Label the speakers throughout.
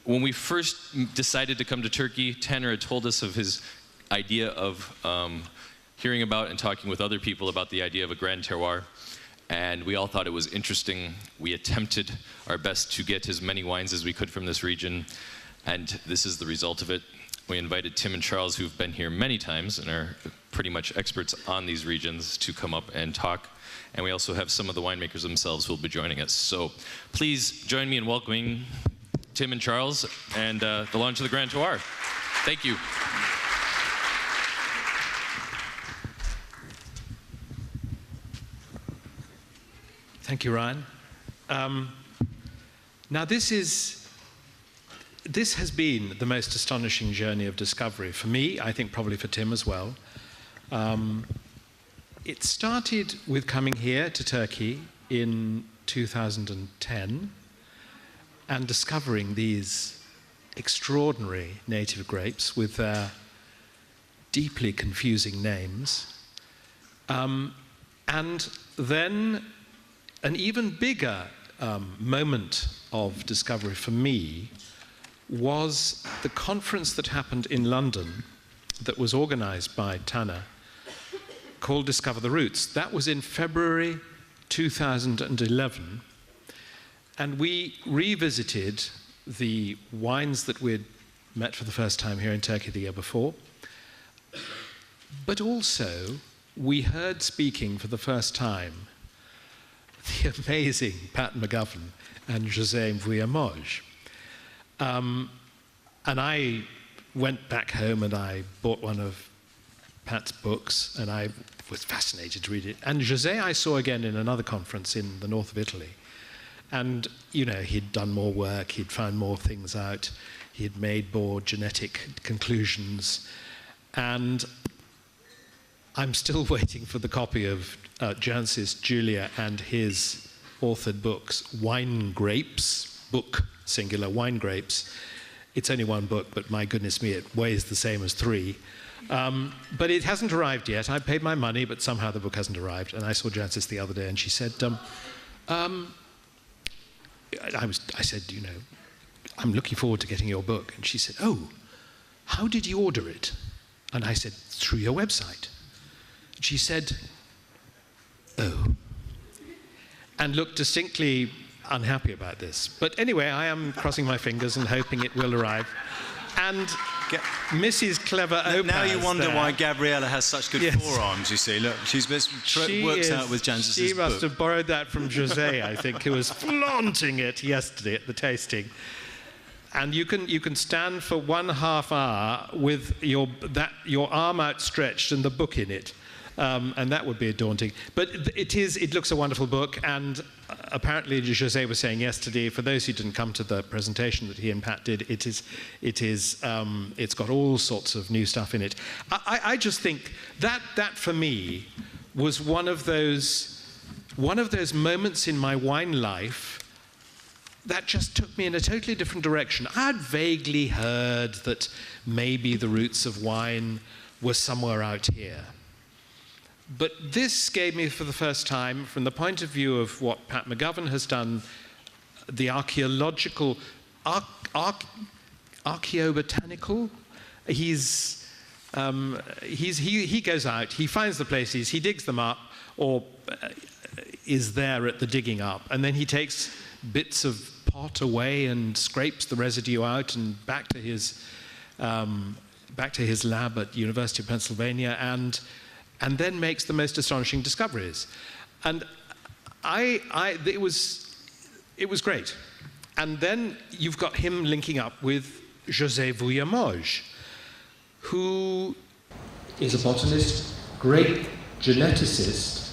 Speaker 1: When we first decided to come to Turkey, Tanner had told us of his idea of hearing about and talking with other people about the idea of a Grand Terroir. And we all thought it was interesting. We attempted our best to get as many wines as we could from this region. And this is the result of it. We invited Tim and Charles, who've been here many times and are pretty much experts on these regions, to come up and talk. And we also have some of the winemakers themselves who will be joining us. So please join me in welcoming Tim and Charles and the launch of the Grand Terroir. Thank you.
Speaker 2: Thank you, Ryan. Now this has been the most astonishing journey of discovery for me, I think probably for Tim as well. It started with coming here to Turkey in 2010 and discovering these extraordinary native grapes with their deeply confusing names. And then an even bigger moment of discovery for me was the conference that happened in London that was organized by Tanner called Discover the Roots. That was in February 2011. And we revisited the wines that we'd met for the first time here in Turkey the year before. But also, we heard speaking for the first time the amazing Pat McGovern and José Vuillemoj. And I went back home and I bought one of Pat's books, and I was fascinated to read it. And José I saw again in another conference in the north of Italy. And, you know, he'd done more work, he'd found more things out, he'd made more genetic conclusions. And I'm still waiting for the copy of Jancis Julia and his authored books, Wine Grapes, book, singular, Wine Grapes. It's only one book, but my goodness me, it weighs the same as 3. But it hasn't arrived yet. I paid my money, but somehow the book hasn't arrived. And I saw Jancis the other day, and she said, I said, you know, I'm looking forward to getting your book. And she said, oh, how did you order it? And I said, through your website. She said, oh, and looked distinctly unhappy about this. But anyway, I am crossing my fingers and hoping it will arrive. And Mrs. Clever Opaz.
Speaker 3: Now you wonder
Speaker 2: there,
Speaker 3: why Gabriella has such good forearms, you see. Look, she's works out with Jancis' book.
Speaker 2: She must have borrowed that from José, I think, who was flaunting it yesterday at the tasting. And you can stand for 1/2 hour with your arm outstretched and the book in it. And that would be daunting. But it looks a wonderful book, and apparently José was saying yesterday, for those who didn't come to the presentation that he and Pat did, it's got all sorts of new stuff in it. I just think that for me was one of those moments in my wine life that just took me in a totally different direction. I'd vaguely heard that maybe the roots of wine were somewhere out here. But this gave me, for the first time, from the point of view of what Pat McGovern has done, the archaeological, archaeobotanical. He goes out, he finds the places, he digs them up, or is there at the digging up, and then he takes bits of pot away and scrapes the residue out and back to his lab at University of Pennsylvania, and then makes the most astonishing discoveries. And it was great. And then you've got him linking up with José Vuillemoj, who is a botanist, great geneticist,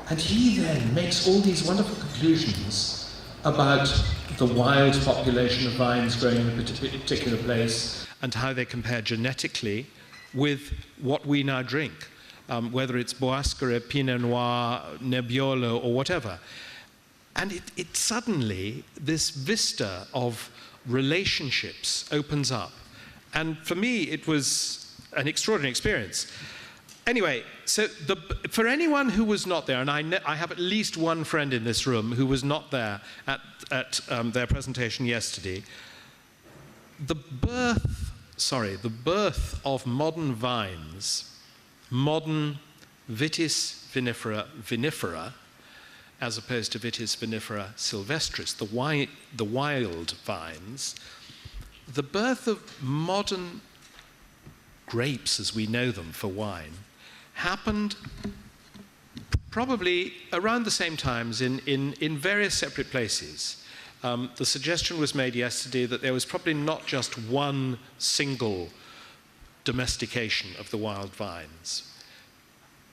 Speaker 2: and he then makes all these wonderful conclusions about the wild population of vines growing in a particular place and how they compare genetically with what we now drink. Whether it's Boascara, Pinot Noir, Nebbiolo, or whatever. And it suddenly, this vista of relationships opens up. And for me, it was an extraordinary experience. Anyway, so for anyone who was not there, and I have at least one friend in this room who was not there at their presentation yesterday, the birth of modern vines, modern Vitis vinifera, as opposed to Vitis vinifera sylvestris, the wild vines, the birth of modern grapes as we know them for wine happened probably around the same times in various separate places. The suggestion was made yesterday that there was probably not just one single domestication of the wild vines.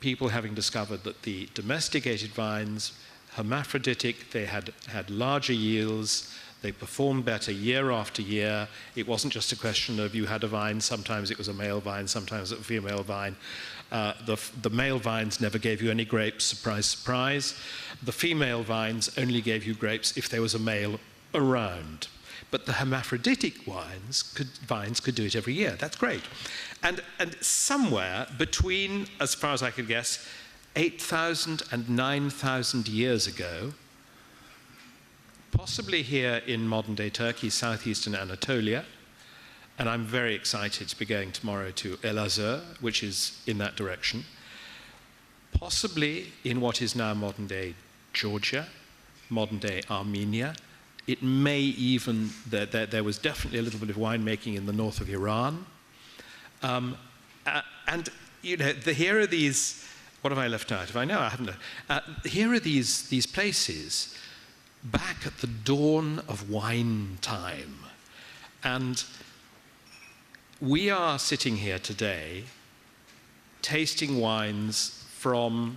Speaker 2: People having discovered that the domesticated vines, hermaphroditic, they had larger yields, they performed better year after year. It wasn't just a question of you had a vine, sometimes it was a male vine, sometimes it was a female vine. The male vines never gave you any grapes, surprise, surprise. The female vines only gave you grapes if there was a male around. But the hermaphroditic vines could do it every year. That's great. And somewhere between, as far as I could guess, 8,000 and 9,000 years ago, possibly here in modern-day Turkey, southeastern Anatolia, and I'm very excited to be going tomorrow to Elazığ, which is in that direction, possibly in what is now modern-day Georgia, modern-day Armenia. It may even, there was definitely a little bit of winemaking in the north of Iran. And, you know, here are these, what have I left out? If I know, I haven't. Here are these places back at the dawn of wine time. And we are sitting here today tasting wines from,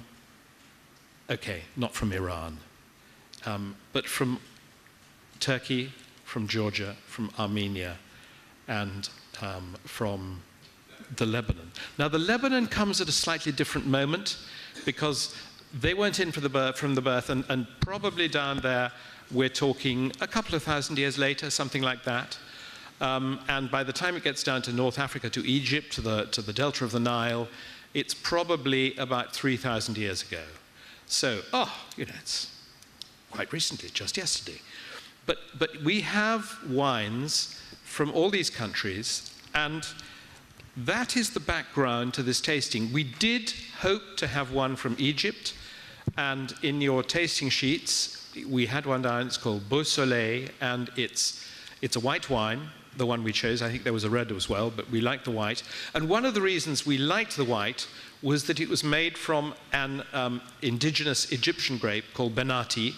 Speaker 2: okay, not from Iran, but from Turkey, from Georgia, from Armenia, and from the Lebanon. Now, the Lebanon comes at a slightly different moment because they weren't in from the birth, and probably down there we're talking a couple of thousand years later, something like that. And by the time it gets down to North Africa, to Egypt, to the delta of the Nile, it's probably about 3,000 years ago. So, you know, it's quite recently, just yesterday. But we have wines from all these countries, and that is the background to this tasting. We did hope to have one from Egypt, and in your tasting sheets, we had one down, it's called Beau Soleil, and it's a white wine, the one we chose. I think there was a red as well, but we liked the white. And one of the reasons we liked the white was that it was made from an indigenous Egyptian grape called Benati.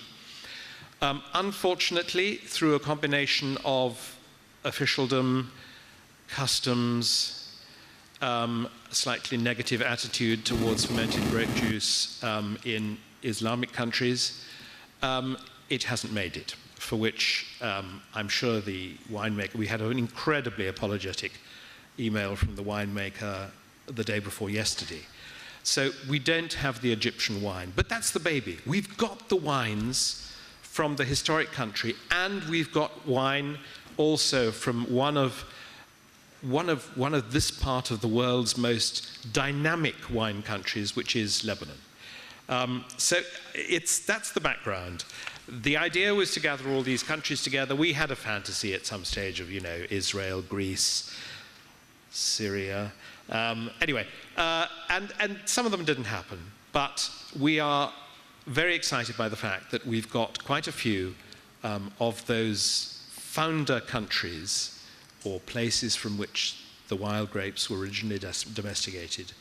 Speaker 2: Unfortunately, through a combination of officialdom, customs, a slightly negative attitude towards fermented grape juice in Islamic countries, it hasn't made it, for which I'm sure the winemaker, we had an incredibly apologetic email from the winemaker the day before yesterday. So we don't have the Egyptian wine, but that's the baby. We've got the wines from the historic country, and we've got wine also from one of this part of the world's most dynamic wine countries, which is Lebanon. So that's the background. The idea was to gather all these countries together. We had a fantasy at some stage of, you know, Israel, Greece, Syria. Anyway, and some of them didn't happen, but we are very excited by the fact that we've got quite a few of those founder countries or places from which the wild grapes were originally domesticated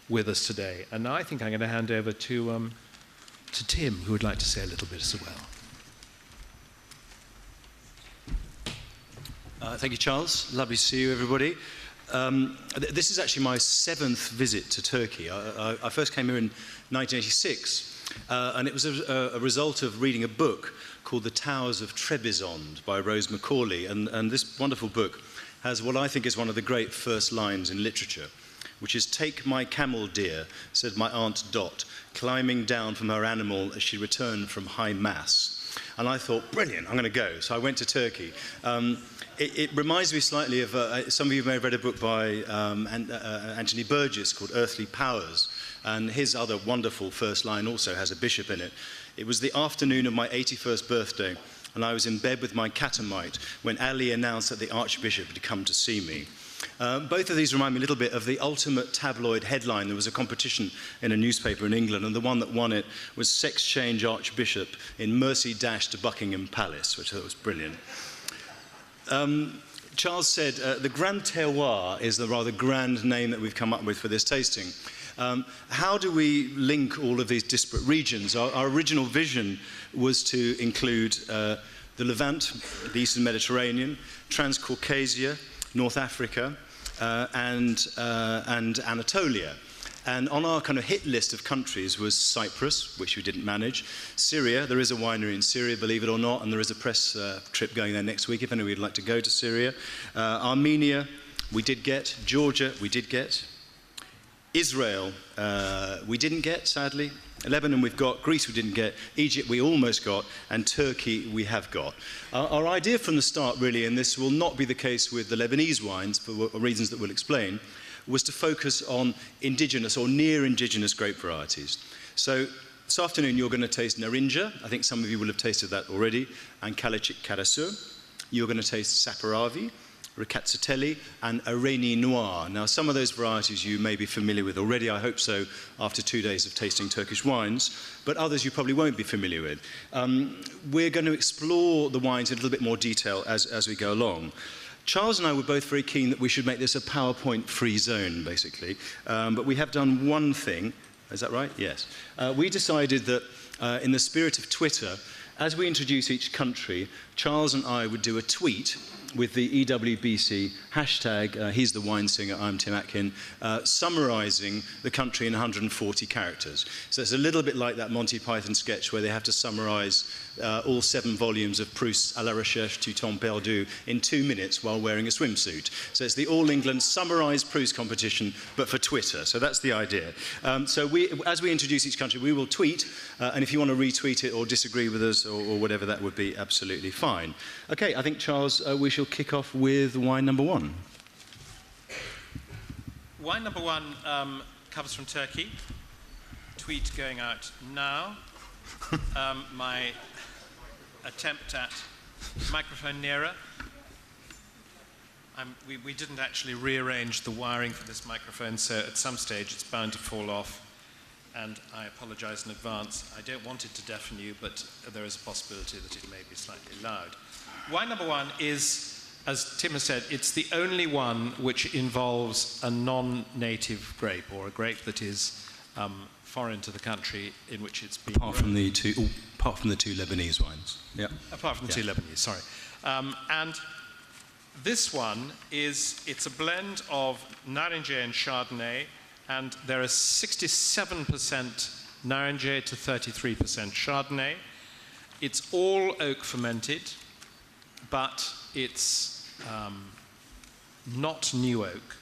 Speaker 2: with us today. And now I think I'm going to hand over to Tim, who would like to say a little bit as well.
Speaker 3: Thank you, Charles. Lovely to see you, everybody. This is actually my 7th visit to Turkey. I first came here in 1986. And it was a result of reading a book called The Towers of Trebizond by Rose Macaulay. And this wonderful book has what I think is one of the great first lines in literature, which is, "Take my camel, dear," said my Aunt Dot, climbing down from her animal as she returned from high mass. And I thought, brilliant, I'm going to go. So I went to Turkey. It reminds me slightly of, some of you may have read a book by Anthony Burgess called Earthly Powers. And his other wonderful first line also has a bishop in it. It was the afternoon of my 81st birthday, and I was in bed with my catamite when Ali announced that the Archbishop had come to see me. Both of these remind me a little bit of the ultimate tabloid headline. There was a competition in a newspaper in England, and the one that won it was Sex Change Archbishop in Mercy Dash to Buckingham Palace, which I thought was brilliant. Charles said the Grand Terroir is the rather grand name that we've come up with for this tasting. How do we link all of these disparate regions? Our original vision was to include the Levant, the Eastern Mediterranean, Transcaucasia, North Africa, and Anatolia. And on our kind of hit list of countries was Cyprus, which we didn't manage. Syria, there is a winery in Syria, believe it or not, and there is a press trip going there next week if anybody would like to go to Syria. Armenia, we did get. Georgia, we did get. Israel, we didn't get, sadly. Lebanon, we've got. Greece, we didn't get. Egypt, we almost got. And Turkey, we have got. Our idea from the start, really, and this will not be the case with the Lebanese wines for reasons that we'll explain, was to focus on indigenous or near indigenous grape varieties. So this afternoon, you're going to taste Narinja. I think some of you will have tasted that already. And Kalachik Karasur. You're going to taste Saperavi, Riccazzatelli, and Areni Noir. Now, some of those varieties you may be familiar with already, I hope so, after 2 days of tasting Turkish wines, but others you probably won't be familiar with. We're going to explore the wines in a little bit more detail as we go along. Charles and I were both very keen that we should make this a PowerPoint-free zone, basically, but we have done one thing. Is that right? Yes. We decided that in the spirit of Twitter, as we introduce each country, Charles and I would do a tweet with the EWBC hashtag, he's the wine singer, I'm Tim Atkin, summarising the country in 140 characters. So it's a little bit like that Monty Python sketch where they have to summarise all 7 volumes of Proust's À la recherche du temps perdu in 2 minutes while wearing a swimsuit. So it's the All England summarised Proust competition, but for Twitter. So that's the idea. So as we introduce each country, we will tweet, and if you want to retweet it or disagree with us or whatever, that would be absolutely fine. Okay, I think, Charles, we shall kick off with wine number 1.
Speaker 2: Wine number 1 comes from Turkey. Tweet going out now. My attempt at microphone nearer. We didn't actually rearrange the wiring for this microphone, so at some stage it's bound to fall off, and I apologize in advance. I don't want it to deafen you, but there is a possibility that it may be slightly loud. Wine number 1 is, as Tim has said, it's the only one which involves a non-native grape, or a grape that is foreign to the country in which it's been
Speaker 3: apart from the two Lebanese wines. Yeah.
Speaker 2: Apart from the 2 Lebanese, sorry. And this one it's a blend of Narinje and Chardonnay, and there is 67% Narinje to 33% Chardonnay. It's all oak fermented, but it's not new oak.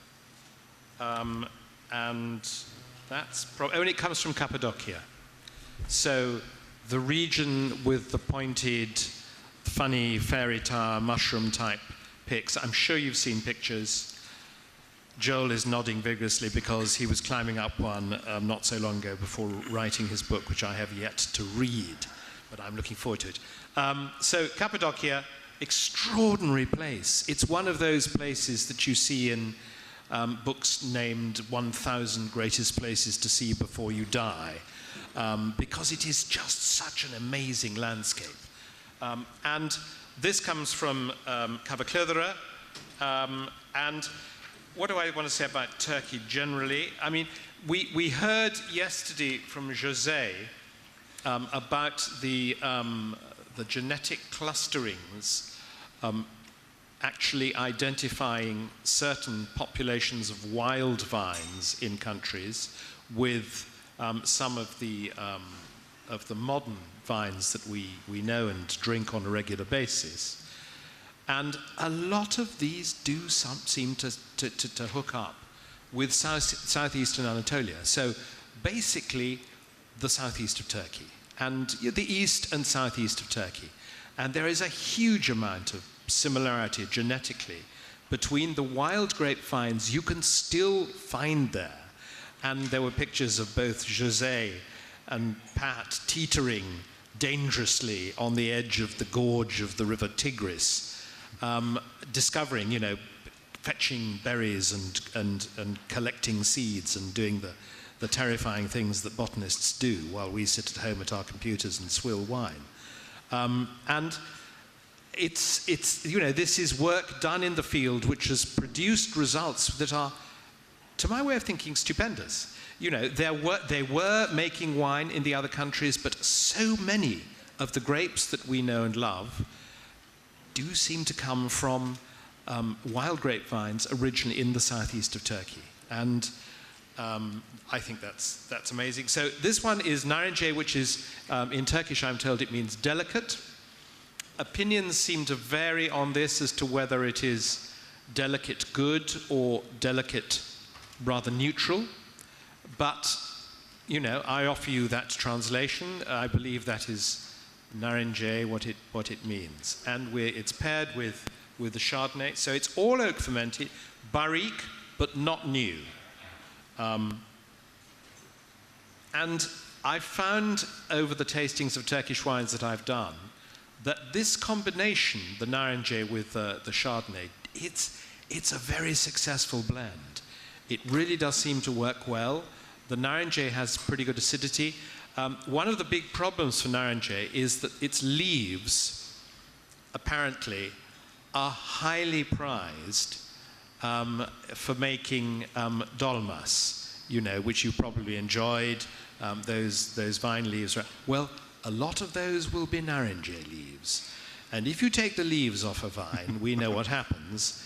Speaker 2: And it comes from Cappadocia. So the region with the pointed, funny fairy tale mushroom type picks. I'm sure you've seen pictures. Joel is nodding vigorously because he was climbing up one not so long ago before writing his book, which I have yet to read, but I'm looking forward to it. So Cappadocia, extraordinary place. It's one of those places that you see in books named 1,000 Greatest Places to See Before You Die, because it is just such an amazing landscape. And this comes from Cavaclödere, and what do I want to say about Turkey generally? I mean, we heard yesterday from José about the genetic clusterings actually identifying certain populations of wild vines in countries with some of the modern vines that we know and drink on a regular basis. And a lot of these do seem to hook up with southeastern Anatolia. So basically, the southeast of Turkey. and the east and southeast of Turkey. And there is a huge amount of similarity genetically between the wild grapevines you can still find there. And there were pictures of both José and Pat teetering dangerously on the edge of the gorge of the river Tigris, discovering, fetching berries and collecting seeds and doing the terrifying things that botanists do while we sit at home at our computers and swill wine. And it's this is work done in the field which has produced results that are, to my way of thinking, stupendous. They were making wine in the other countries, but so many of the grapes that we know and love do seem to come from wild grapevines originally in the southeast of Turkey. And I think that's amazing. So this one is narince, which is, in Turkish, I'm told it means delicate. Opinions seem to vary on this as to whether it is delicate good or delicate rather neutral. But, I offer you that translation. I believe that is narince, what it means. And it's paired with the Chardonnay. So it's all oak fermented, barrique, but not new. And I've found over the tastings of Turkish wines that I've done that this combination, the narince with the Chardonnay, it's a very successful blend. It really does seem to work well. The narince has pretty good acidity. One of the big problems for narince is that its leaves, apparently, are highly prized for making dolmas, which you probably enjoyed, those vine leaves. Well, a lot of those will be narince leaves. And if you take the leaves off a vine, we know what happens.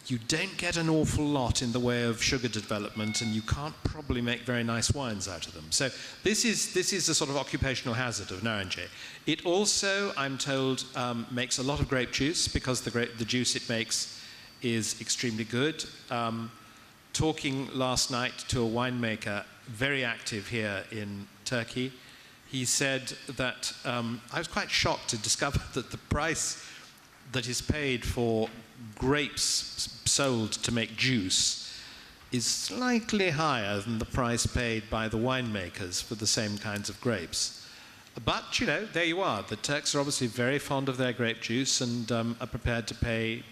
Speaker 2: You don't get an awful lot in the way of sugar development, and you can't probably make very nice wines out of them. So this is the sort of occupational hazard of narince. It also, I'm told, makes a lot of grape juice, because the juice it makes is extremely good. Talking last night to a winemaker very active here in Turkey, he said that I was quite shocked to discover that the price that is paid for grapes sold to make juice is slightly higher than the price paid by the winemakers for the same kinds of grapes. But, there you are. The Turks are obviously very fond of their grape juice and are prepared to pay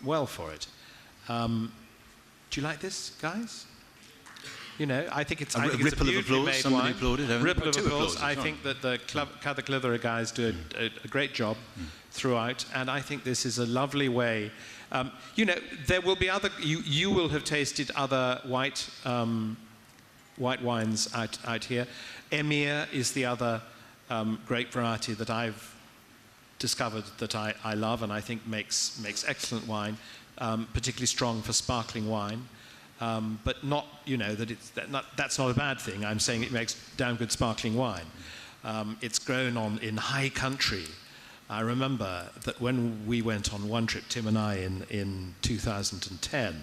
Speaker 2: well for it. Do you like this, guys? I think it's a beautifully made wine.
Speaker 3: Applauded,
Speaker 2: ripple of applause. I think that the Cadder guys do a great job throughout, and I think this is a lovely way. There will be other. You will have tasted other white wines out here. Emir is the other grape variety that I've discovered that I love, and I think makes excellent wine, particularly strong for sparkling wine. But not, that's not a bad thing. I'm saying it makes damn good sparkling wine. It's grown in high country. I remember that when we went on one trip, Tim and I, in 2010,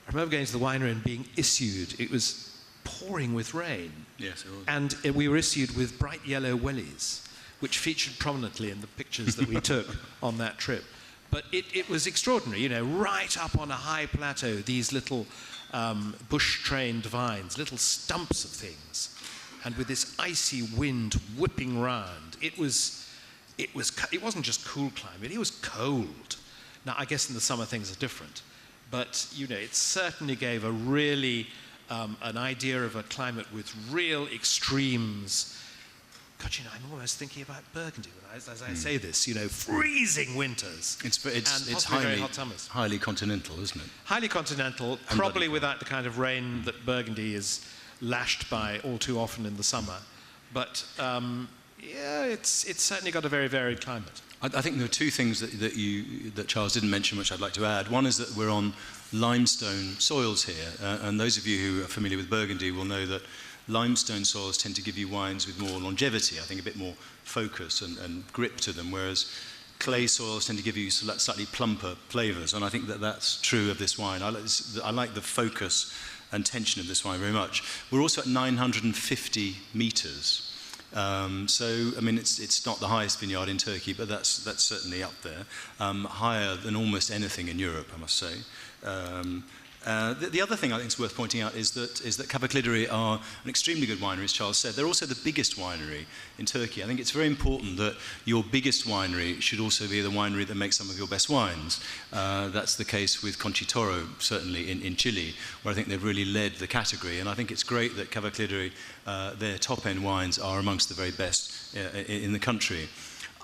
Speaker 2: I remember going to the winery and being issued, it was pouring with rain.
Speaker 3: Yes, it was.
Speaker 2: And we were issued with bright yellow wellies, which featured prominently in the pictures that we took on that trip. But it was extraordinary, right up on a high plateau, these little bush-trained vines, little stumps of things, and with this icy wind whipping round. It wasn't just cool climate, it was cold. Now, I guess in the summer things are different, but, it certainly gave a really, an idea of a climate with real extremes. God, I'm almost thinking about Burgundy as I say this, freezing winters
Speaker 3: it's
Speaker 2: very hot summers.
Speaker 3: Highly continental, isn't it?
Speaker 2: Highly continental, probably without the kind of rain that Burgundy is lashed by all too often in the summer. But, it's certainly got a very varied climate.
Speaker 3: I think there are two things that Charles didn't mention, which I'd like to add. One is that we're on limestone soils here, and those of you who are familiar with Burgundy will know that limestone soils tend to give you wines with more longevity, I think a bit more focus and grip to them, whereas clay soils tend to give you slightly plumper flavours, and I think that's true of this wine. I like the focus and tension of this wine very much. We're also at 950 metres, So, I mean, it's not the highest vineyard in Turkey, but that's certainly up there, higher than almost anything in Europe, I must say. The other thing I think is worth pointing out is that Cavacliderie are an extremely good winery, as Charles said. They're also the biggest winery in Turkey. I think it's very important that your biggest winery should also be the winery that makes some of your best wines. That's the case with Conchitoro, certainly in Chile, where I think they've really led the category. And I think it's great that Cavacliderie, their top-end wines, are amongst the very best in the country.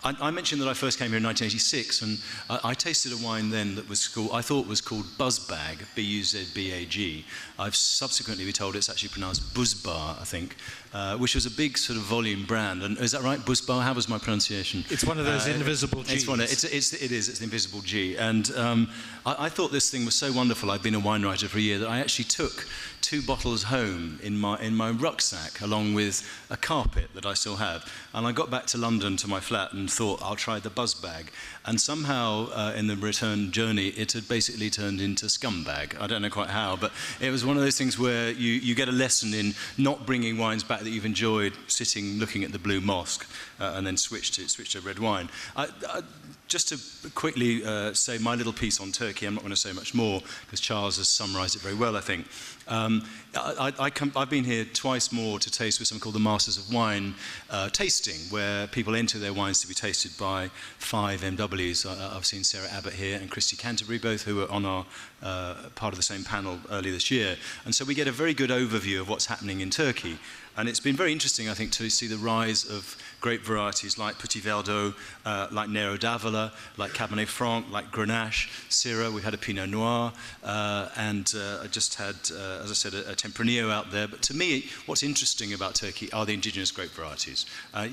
Speaker 3: I mentioned that I first came here in 1986, and I tasted a wine then that I thought was called Buzzbag, B-U-Z-B-A-G. I've subsequently been told it's actually pronounced Buzbar, I think, which was a big sort of volume brand. And is that right, Buzbar? How was my pronunciation?
Speaker 2: It's one of those invisible Gs.
Speaker 3: It's an invisible G. And I thought this thing was so wonderful. I'd been a wine writer for a year that I actually took 2 bottles home in my rucksack, along with a carpet that I still have. And I got back to London to my flat and thought, I'll try the Buzzbag. And somehow in the return journey, it had basically turned into Scumbag. I don't know quite how, but it was one of those things where you get a lesson in not bringing wines back that you've enjoyed, sitting looking at the Blue Mosque, and then switch to red wine. Just to quickly say my little piece on Turkey, I'm not going to say much more because Charles has summarised it very well, I think. I've been here twice more to taste with something called the Masters of Wine tasting, where people enter their wines to be tasted by 5 MWs. I've seen Sarah Abbott here and Christy Canterbury, both who were on our part of the same panel earlier this year. And so we get a very good overview of what's happening in Turkey. And it's been very interesting, I think, to see the rise of grape varieties like Petit Verdot, like Nero d'Avola, like Cabernet Franc, like Grenache, Syrah. We've had a Pinot Noir, and I just had, as I said, a Tempranillo out there. But to me, what's interesting about Turkey are the indigenous grape varieties.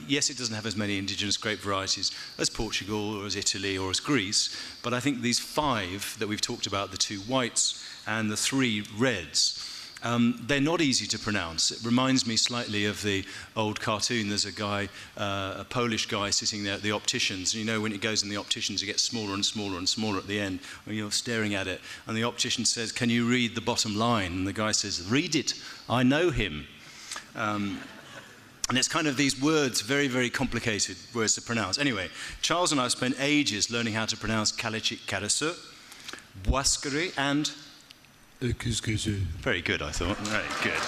Speaker 3: Yes, it doesn't have as many indigenous grape varieties as Portugal or as Italy or as Greece, but I think these 5 that we've talked about, the 2 whites and the 3 reds, they're not easy to pronounce. It reminds me slightly of the old cartoon. There's a guy, a Polish guy sitting there at the opticians. And you know, when it goes in the opticians, it gets smaller and smaller and smaller at the end when you're staring at it. And the optician says, "Can you read the bottom line?" And the guy says, "Read it. I know him." And it's kind of these words, very, very complicated words to pronounce. Anyway, Charles and I spent ages learning how to pronounce Kalecik Karası, Boğazkırı, and very good, I thought. Very good.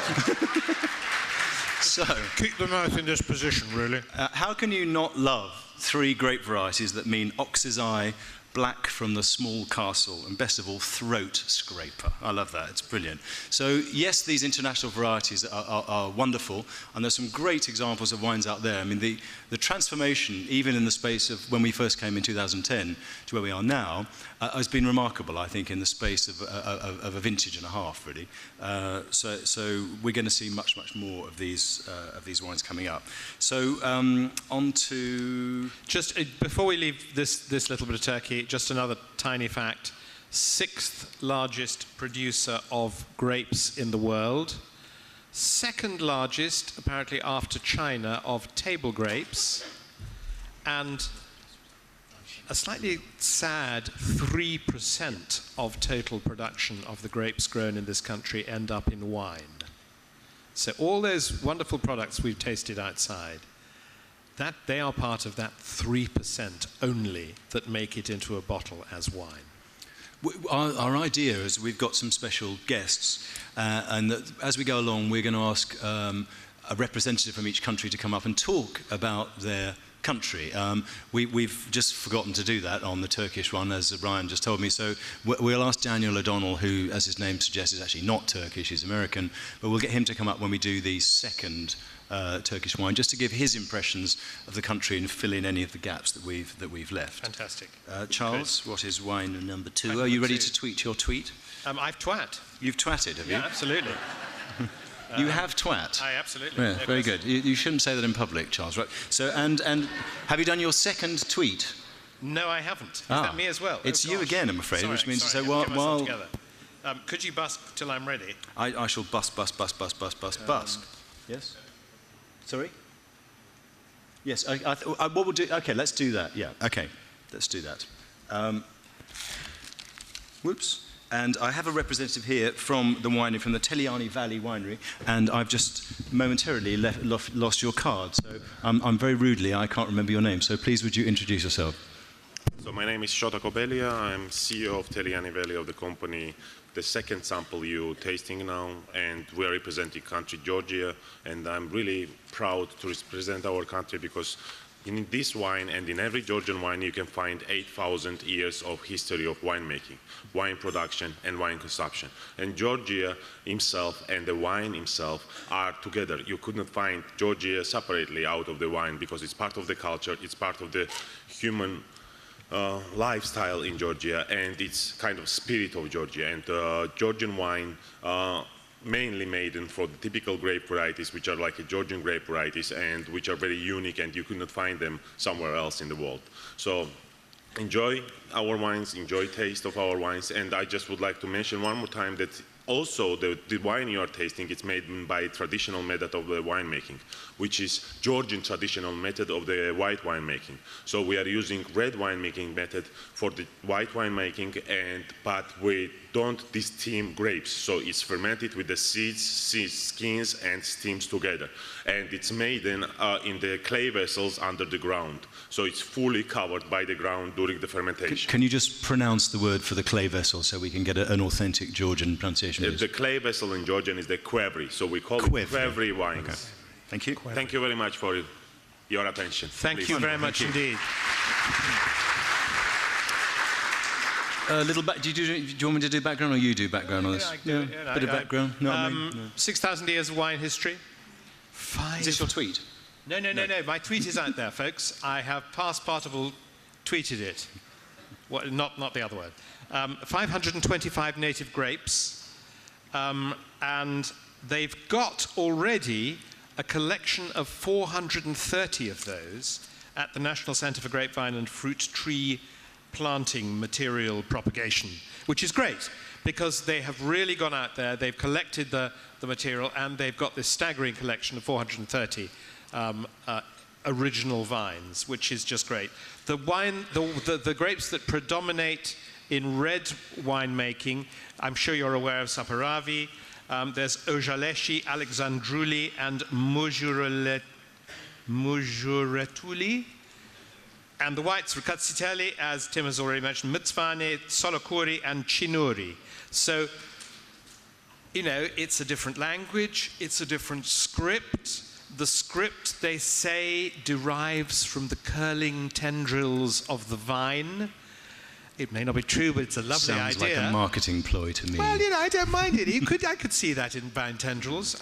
Speaker 3: So,
Speaker 4: keep the mouth in this position, really.
Speaker 3: How can you not love 3 grape varieties that mean Ox's Eye, Black from the Small Castle, and best of all, Throat Scraper? I love that. It's brilliant. So, yes, these international varieties are wonderful, and there's some great examples of wines out there. I mean, the transformation, even in the space of when we first came in 2010 to where we are now, has been remarkable, I think, in the space of a vintage and a half, really. So we're going to see much, much more of these wines coming up. So on to...
Speaker 2: Just before we leave this little bit of Turkey, just another tiny fact. 6th largest producer of grapes in the world. 2nd largest, apparently after China, of table grapes. And a slightly sad 3% of total production of the grapes grown in this country end up in wine. So all those wonderful products we've tasted outside, that they are part of that 3% only that make it into a bottle as wine.
Speaker 3: Our idea is we've got some special guests, and that as we go along, we're going to ask a representative from each country to come up and talk about their country. We've just forgotten to do that on the Turkish one, as Ryan just told me. So we'll ask Daniel O'Donnell, who, as his name suggests, is actually not Turkish, he's American, but we'll get him to come up when we do the 2nd Turkish wine, just to give his impressions of the country and fill in any of the gaps that we've left.
Speaker 2: Fantastic.
Speaker 3: Charles, what is wine number 2? Are you ready to tweet your tweet?
Speaker 2: I've twat.
Speaker 3: You've twatted, have you?
Speaker 2: Yeah, absolutely.
Speaker 3: You have twat.
Speaker 2: I absolutely.
Speaker 3: Yeah, very good. You shouldn't say that in public, Charles. Right. So, and have you done your 2nd tweet?
Speaker 2: No, I haven't. Is that me as well?
Speaker 3: It's you again, I'm afraid.
Speaker 2: Sorry,
Speaker 3: which means
Speaker 2: sorry,
Speaker 3: to say, while
Speaker 2: could you busk till I'm ready?
Speaker 3: I shall busk. Yes. Sorry. Yes. What we'll do? Okay, let's do that. Yeah. Okay, let's do that. Whoops. And I have a representative here from the winery, from the Terroir Valley Winery, and I've just momentarily lost your card. So I'm very rudely, I can't remember your name, so please would you introduce yourself?
Speaker 5: So my name is Shota Kobelia. I'm CEO of Terroir Valley, of the company, the second sample you're tasting now, and we are representing country Georgia, and I'm really proud to represent our country because in this wine and in every Georgian wine you can find 8,000 years of history of winemaking, wine production and wine consumption. And Georgia himself and the wine himself are together. You could not find Georgia separately out of the wine because it's part of the culture, it's part of the human lifestyle in Georgia, and it's kind of spirit of Georgia. And Georgian wine mainly made for the typical grape varieties, which are like a Georgian grape varieties and which are very unique, and you could not find them somewhere else in the world. So enjoy our wines, enjoy taste of our wines, and I just would like to mention one more time that also the wine you are tasting is made by traditional method of the winemaking, which is Georgian traditional method of the white winemaking. So we are using red winemaking method for the white winemaking, but we don't steam grapes. So it's fermented with the seeds, skins, and steams together. And it's made in the clay vessels under the ground. So it's fully covered by the ground during the fermentation.
Speaker 3: Can you just pronounce the word for the clay vessel so we can get an authentic Georgian pronunciation?
Speaker 5: The clay vessel in Georgian is the kvevri, so we call it kvevri wines.
Speaker 3: Okay. Thank you.
Speaker 5: Thank you very much for your attention.
Speaker 2: Thank you very much indeed.
Speaker 3: A little back. Do you want me to do background, or you do background on this?
Speaker 2: Bit
Speaker 3: of background. No.
Speaker 2: 6,000 years of wine history.
Speaker 3: Is this your tweet?
Speaker 2: No. My tweet is out there, folks. I have past particle tweeted it. What, not the other word. 525 native grapes, and they've got already a collection of 430 of those at the National Centre for Grapevine and Fruit Tree Planting Material Propagation, which is great because they have really gone out there, they've collected the material, and they've got this staggering collection of 430 original vines, which is just great. The grapes that predominate in red winemaking, I'm sure you're aware of Saperavi. There's Ojaleshi, Alexandrouli, and Mujuretuli. And the whites, Rkatsiteli, as Tim has already mentioned, Mitsvane, Solokuri, and Chinuri. So, you know, it's a different language, it's a different script. The script, they say, derives from the curling tendrils of the vine. It may not be true, but it's a lovely idea.
Speaker 3: Sounds like a marketing ploy to me.
Speaker 2: Well, you know, I don't mind it. I could see that in vine tendrils. It's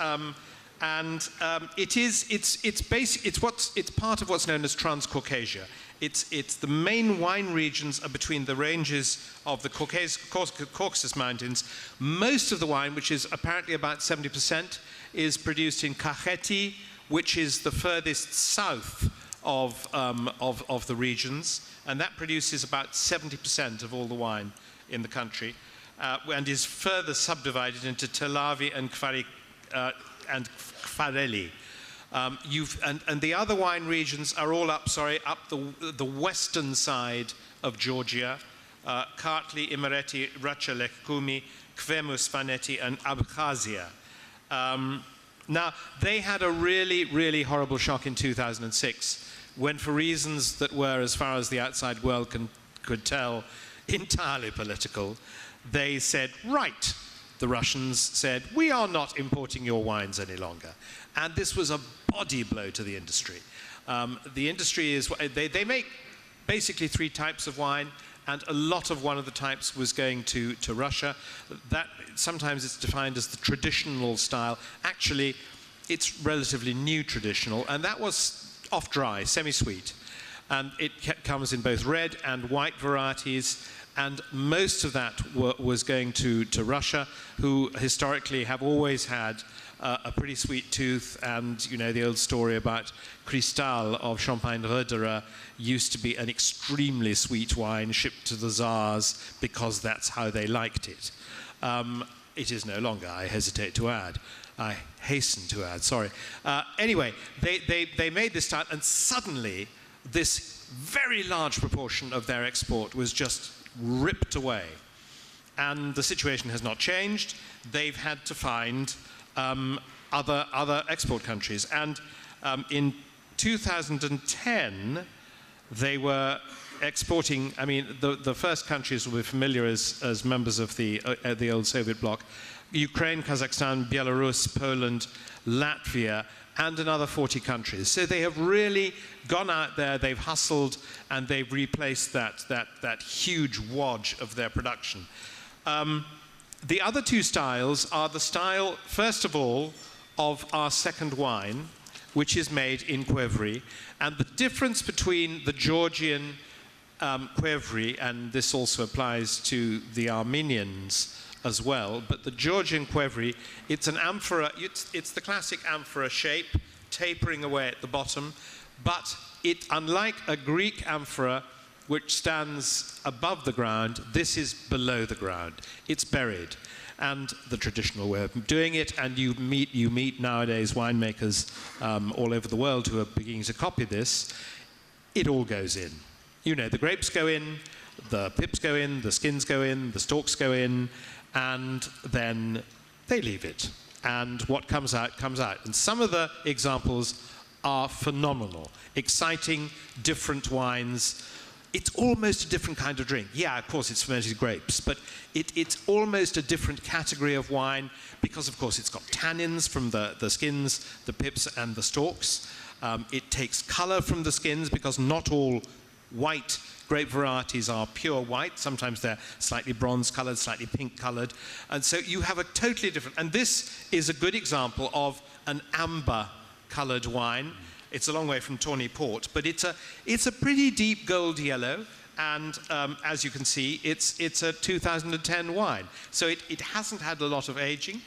Speaker 2: part of what's known as Transcaucasia. It's the main wine regions are between the ranges of the Caucasus Mountains. Most of the wine, which is apparently about 70%, is produced in Kakheti, which is the furthest south of the regions, and that produces about 70% of all the wine in the country, and is further subdivided into Telavi and Kvareli. And the other wine regions are all up the western side of Georgia, Kartli, Imereti, Rachalek, Kumi, Kvemu, Svaneti, and Abkhazia. Now, they had a really, really horrible shock in 2006, when for reasons that were, as far as the outside world could tell, entirely political, they said, right, the Russians said, we are not importing your wines any longer. And this was a body blow to the industry. The industry is, they make basically 3 types of wine, and a lot of one of the types was going to Russia. That sometimes it's defined as the traditional style. Actually, it's relatively new traditional, and that was off-dry, semi-sweet. And it comes in both red and white varieties, and most of that was going to Russia, who historically have always had a pretty sweet tooth. And you know the old story about Cristal of Champagne-Röderer used to be an extremely sweet wine shipped to the Tsars because that's how they liked it. It is no longer, I hesitate to add. I hasten to add, sorry. Anyway, they made this style, and suddenly this very large proportion of their export was just ripped away. and the situation has not changed. They've had to find other export countries. And in 2010, they were exporting, I mean, the first countries will be familiar as members of the old Soviet bloc: Ukraine, Kazakhstan, Belarus, Poland, Latvia, and another 40 countries. So they have really gone out there, they've hustled, and they've replaced that huge wodge of their production. The other two styles are the style, first of all, of our second wine, which is made in Qvevri. And the difference between the Georgian Qvevri, and this also applies to the Armenians as well, but the Georgian Qvevri, it's an amphora, it's the classic amphora shape, tapering away at the bottom, but it, unlike a Greek amphora, which stands above the ground, this is below the ground. It's buried. And the traditional way of doing it, and you meet nowadays winemakers all over the world who are beginning to copy this, it all goes in. You know, the grapes go in, the pips go in, the skins go in, the stalks go in, and then they leave it. And what comes out, comes out. And some of the examples are phenomenal, exciting, different wines. It's almost a different kind of drink. Yeah, of course, it's fermented grapes, but it's almost a different category of wine because, of course, it's got tannins from the skins, the pips, and the stalks. It takes color from the skins because not all white grape varieties are pure white. Sometimes they're slightly bronze colored, slightly pink colored. And so you have a totally different, and this is a good example of an amber colored wine. It's a long way from tawny port, but it's a pretty deep gold yellow, and as you can see, it's a 2010 wine. So it hasn't had a lot of aging.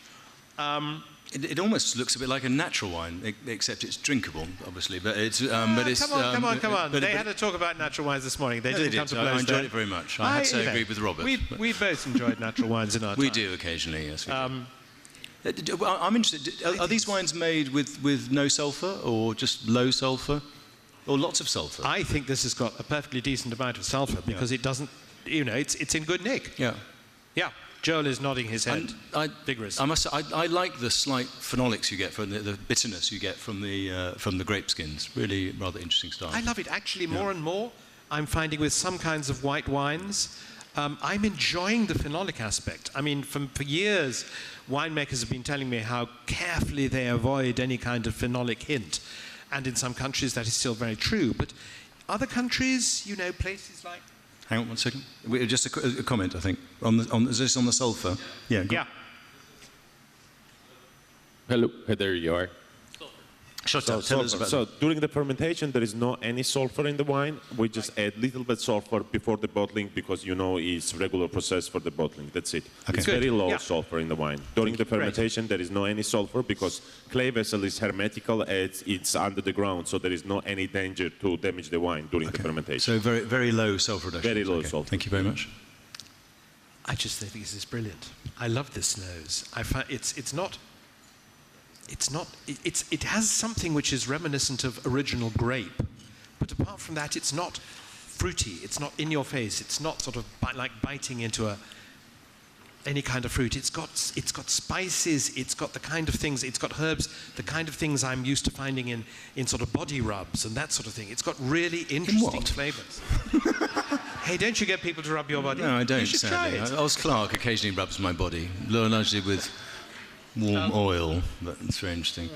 Speaker 3: It almost looks a bit like a natural wine, except it's drinkable, obviously. But it's
Speaker 2: come on. They had a talk about natural wines this morning. They didn't come to blows.
Speaker 3: I enjoyed it very much. I had to agree with Robert.
Speaker 2: We both enjoyed natural wines in our time.
Speaker 3: We do occasionally, yes. We do. I'm interested. Are these wines made with no sulfur or just low sulfur, or lots of sulfur?
Speaker 2: I think this has got a perfectly decent amount of sulfur because it doesn't. You know, it's in good nick.
Speaker 3: Yeah.
Speaker 2: Yeah. Joel is nodding his head vigorously.
Speaker 3: I must say, I like the slight phenolics you get from the bitterness you get from the grape skins. Really, rather interesting style.
Speaker 2: I love it. Actually, more and more, I'm finding with some kinds of white wines, I'm enjoying the phenolic aspect. I mean, for years, winemakers have been telling me how carefully they avoid any kind of phenolic hint. And in some countries, that is still very true. But other countries, you know, places like...
Speaker 3: Hang on one second. Just a comment, I think. Is this on the sulfur? Yeah.
Speaker 2: Yeah.
Speaker 6: Hello, there you are.
Speaker 3: Tell us about
Speaker 6: so during the fermentation, there is no any sulfur in the wine. We just add little bit sulfur before the bottling because you know it's regular process for the bottling. That's it.
Speaker 3: Okay.
Speaker 6: It's very low sulfur in the wine. During the fermentation, there is no any sulfur because clay vessel is hermetical. It's under the ground, so there is no any danger to damage the wine during the fermentation.
Speaker 3: So very very low sulfur reduction.
Speaker 6: Very low sulfur.
Speaker 3: Thank you very much.
Speaker 2: I just think this is brilliant. I love this nose. I find it has something which is reminiscent of original grape, but apart from that, it's not fruity. It's not in your face. It's not sort of like biting into any kind of fruit. It's got spices. It's got the kind of things. It's got herbs. The kind of things I'm used to finding in sort of body rubs and that sort of thing. It's got really interesting flavors. Hey, don't you get people to rub your body?
Speaker 3: No, I don't.
Speaker 2: You should try it.
Speaker 3: Os Clark occasionally rubs my body, largely with warm oil, but it's very interesting.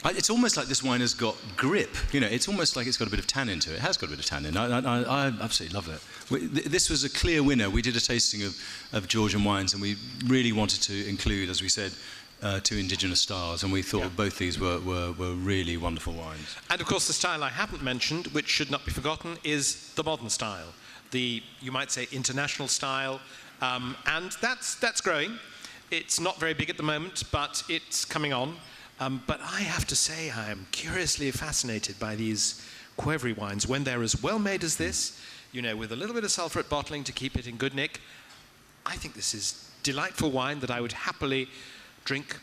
Speaker 3: It's almost like this wine has got grip. You know, it's almost like it's got a bit of tannin to it. It has got a bit of tannin. I absolutely love it. This was a clear winner. We did a tasting of Georgian wines, and we really wanted to include, as we said, 2 indigenous stars, and we thought both these were really wonderful wines.
Speaker 2: And of course, the style I haven't mentioned, which should not be forgotten, is the modern style, the, you might say, international style, and that's growing. It's not very big at the moment, but it's coming on. But I have to say, I am curiously fascinated by these Qvevri wines when they're as well made as this, you know, with a little bit of sulfurate bottling to keep it in good nick. I think this is delightful wine that I would happily drink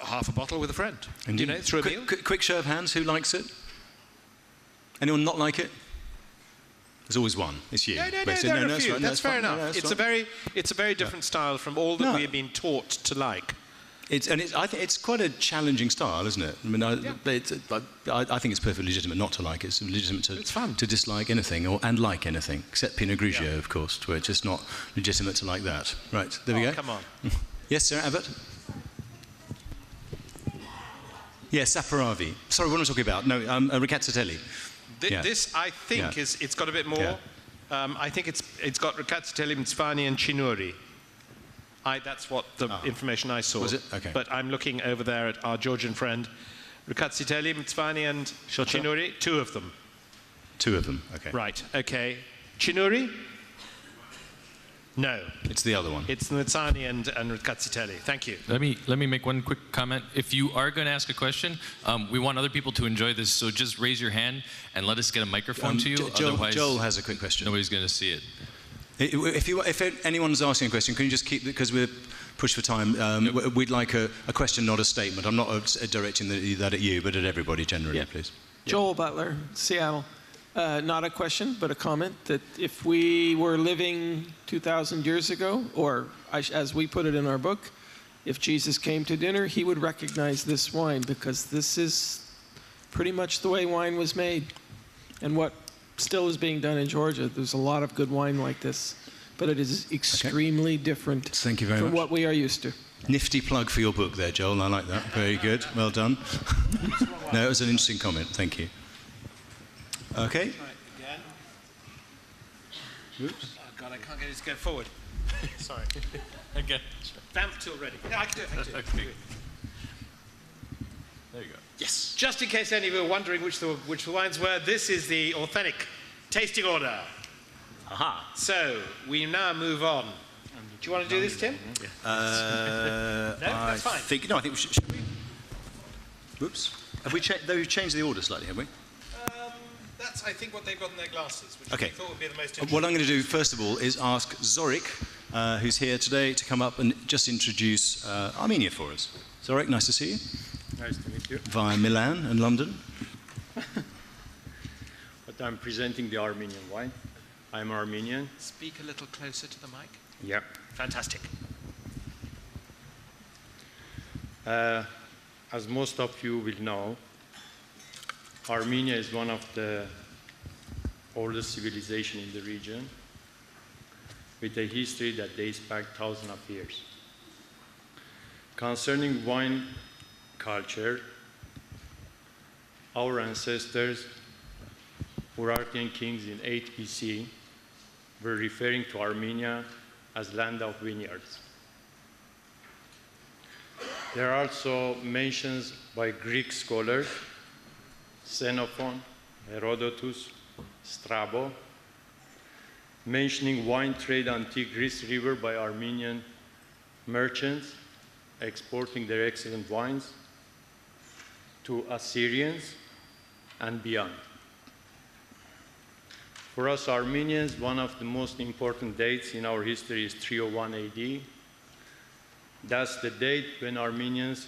Speaker 2: half a bottle with a friend. And you know, through a meal.
Speaker 3: Quick show of hands, who likes it? Anyone not like it? There's always one. It's you.
Speaker 2: No,
Speaker 3: basically.
Speaker 2: there are a
Speaker 3: that's
Speaker 2: few.
Speaker 3: right.
Speaker 2: That's
Speaker 3: No,
Speaker 2: fair
Speaker 3: fine. No,
Speaker 2: enough.
Speaker 3: that's
Speaker 2: It's
Speaker 3: fine.
Speaker 2: a very different style from all that
Speaker 3: No.
Speaker 2: we have been taught to like.
Speaker 3: I think it's quite a challenging style, isn't it? I mean, I think it's perfectly legitimate not to like it. It's legitimate
Speaker 2: It's fun.
Speaker 3: to dislike anything and like anything, except Pinot Grigio, of course, where it's just not legitimate to like that. Right, there we go.
Speaker 2: Come on.
Speaker 3: Yes, Sir Abbott? Yes, Saperavi. Sorry, what am I talking about? No, Ricazzatelli. Yeah.
Speaker 2: This, I think,
Speaker 3: Yeah.
Speaker 2: it's got a bit more.
Speaker 3: Yeah.
Speaker 2: I think it's got Ricazzatelli, Mzvani, and Chinuri. That's what the information I saw.
Speaker 3: Was it? Okay.
Speaker 2: But I'm looking over there at our Georgian friend, Ricazzatelli, Mzvani, and
Speaker 3: Shota?
Speaker 2: Chinuri. Two of them.
Speaker 3: Two of them, okay.
Speaker 2: Right. Okay. Chinuri? No.
Speaker 3: It's the other one.
Speaker 2: It's Mzvani and Ricazzatelli. Thank you.
Speaker 1: Let me make one quick comment. If you are going to ask a question, we want other people to enjoy this, so just raise your hand and let us get a microphone to you. Otherwise,
Speaker 3: Joel has a quick question.
Speaker 1: nobody's going to see it.
Speaker 3: If anyone's asking a question, can you just keep, because we're pushed for time, we'd like a question, not a statement. I'm not directing that at you, but at everybody generally, please.
Speaker 7: Joel Butler, Seattle. Not a question, but a comment that if we were living 2,000 years ago, or as we put it in our book, if Jesus came to dinner, he would recognize this wine because this is pretty much the way wine was made and what still is being done in Georgia. There's a lot of good wine like this, but it is extremely different
Speaker 3: Thank you very
Speaker 7: from
Speaker 3: much.
Speaker 7: what we are used to.
Speaker 3: Nifty plug for your book there, Joel. I like that. Very good. Well done. No, it was an interesting comment. Thank you. Okay.
Speaker 2: Again. Oops. Oh, God, I can't get it to go forward. Sorry.
Speaker 1: Again.
Speaker 2: Vamped already. No, I can do it.
Speaker 1: There you go.
Speaker 2: Yes. Just in case any of you were wondering which the wines were, this is the authentic tasting order. Aha. So we now move on. Do you want to do this, Tim? No, that's fine.
Speaker 3: I think we should we? Whoops. Have we changed the order slightly, have we?
Speaker 2: That's, I think, what they've got in their glasses, which
Speaker 3: Okay.
Speaker 2: I thought would be the most interesting.
Speaker 3: What I'm going to do, first of all, is ask Zorik, who's here today, to come up and just introduce Armenia for us. Zorik, nice to see you.
Speaker 8: Nice to meet you.
Speaker 3: Via Milan and London.
Speaker 8: But I'm presenting the Armenian wine. I'm Armenian.
Speaker 2: Speak a little closer to the mic.
Speaker 8: Yeah.
Speaker 2: Fantastic.
Speaker 8: As most of you will know, Armenia is one of the oldest civilizations in the region with a history that dates back thousands of years. Concerning wine culture, our ancestors, Urartian kings in 8 BC, were referring to Armenia as land of vineyards. There are also mentions by Greek scholars, Xenophon, Herodotus, Strabo, mentioning wine trade on Tigris River by Armenian merchants exporting their excellent wines to Assyrians and beyond. For us Armenians, one of the most important dates in our history is 301 AD. That's the date when Armenians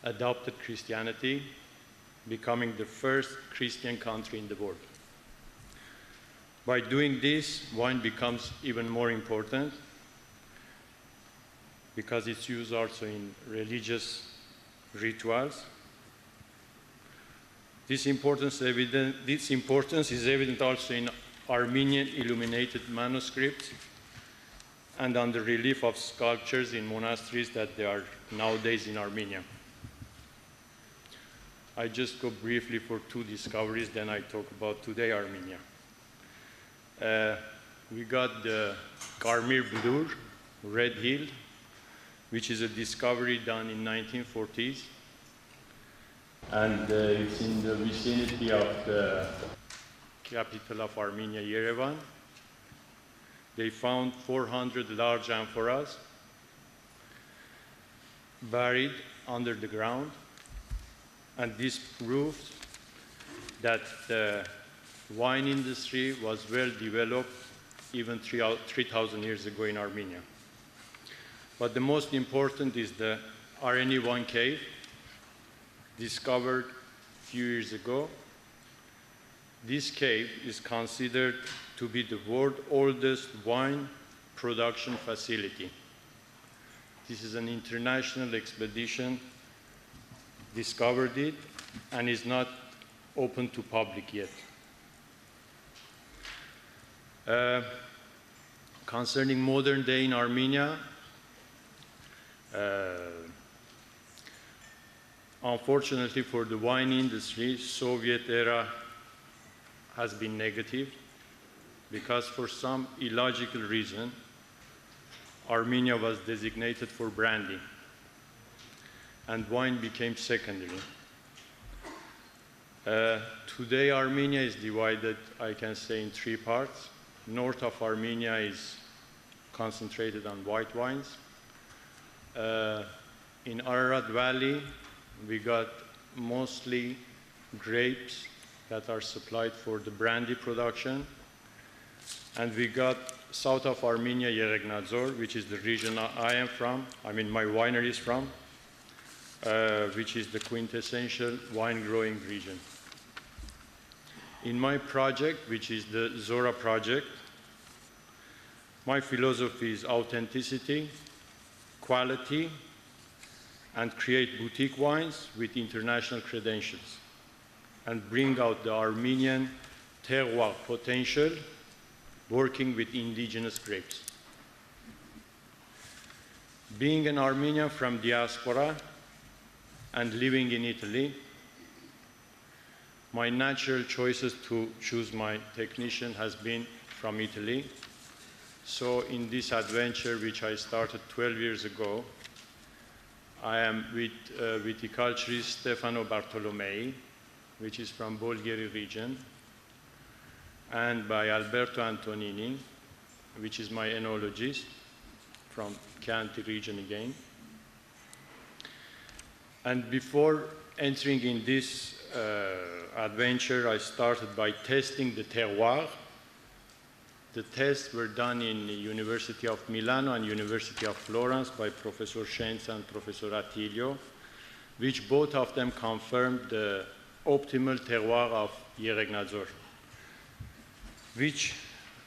Speaker 8: adopted Christianity, becoming the first Christian country in the world. By doing this, wine becomes even more important because it's used also in religious rituals. This importance is evident also in Armenian illuminated manuscripts and on the relief of sculptures in monasteries that there are nowadays in Armenia. I just go briefly for 2 discoveries, then I talk about today Armenia. We got the Karmir Blur, Red Hill, which is a discovery done in 1940s. And it's in the vicinity of the capital of Armenia, Yerevan. They found 400 large amphoras buried under the ground. And this proves that the wine industry was well developed even 3,000 years ago in Armenia. But the most important is the RNE1 cave, discovered a few years ago. This cave is considered to be the world's oldest wine production facility. This is an international expedition discovered it and is not open to public yet. Concerning modern day in Armenia, unfortunately for the wine industry, Soviet era has been negative because for some illogical reason, Armenia was designated for brandy and wine became secondary. Today Armenia is divided, I can say, in three parts. North of Armenia is concentrated on white wines. In Ararat Valley, we got mostly grapes that are supplied for the brandy production. And we got south of Armenia, Yeregnadzor, which is the region I am from, I mean my winery is from, which is the quintessential wine growing region. In my project, which is the Zora project, my philosophy is authenticity, quality, and create boutique wines with international credentials and bring out the Armenian terroir potential working with indigenous grapes. Being an Armenian from diaspora and living in Italy, my natural choices to choose my technician has been from Italy. So in this adventure, which I started 12 years ago, I am with viticulturist Stefano Bartolomei, which is from Bolgheri region, and by Alberto Antonini, which is my enologist from Chianti region again. And before entering in this adventure, I started by testing the terroir. The tests were done in the University of Milano and University of Florence by Professor Scienza and Professor Attilio, which both of them confirmed the optimal terroir of Yeregnadzor, which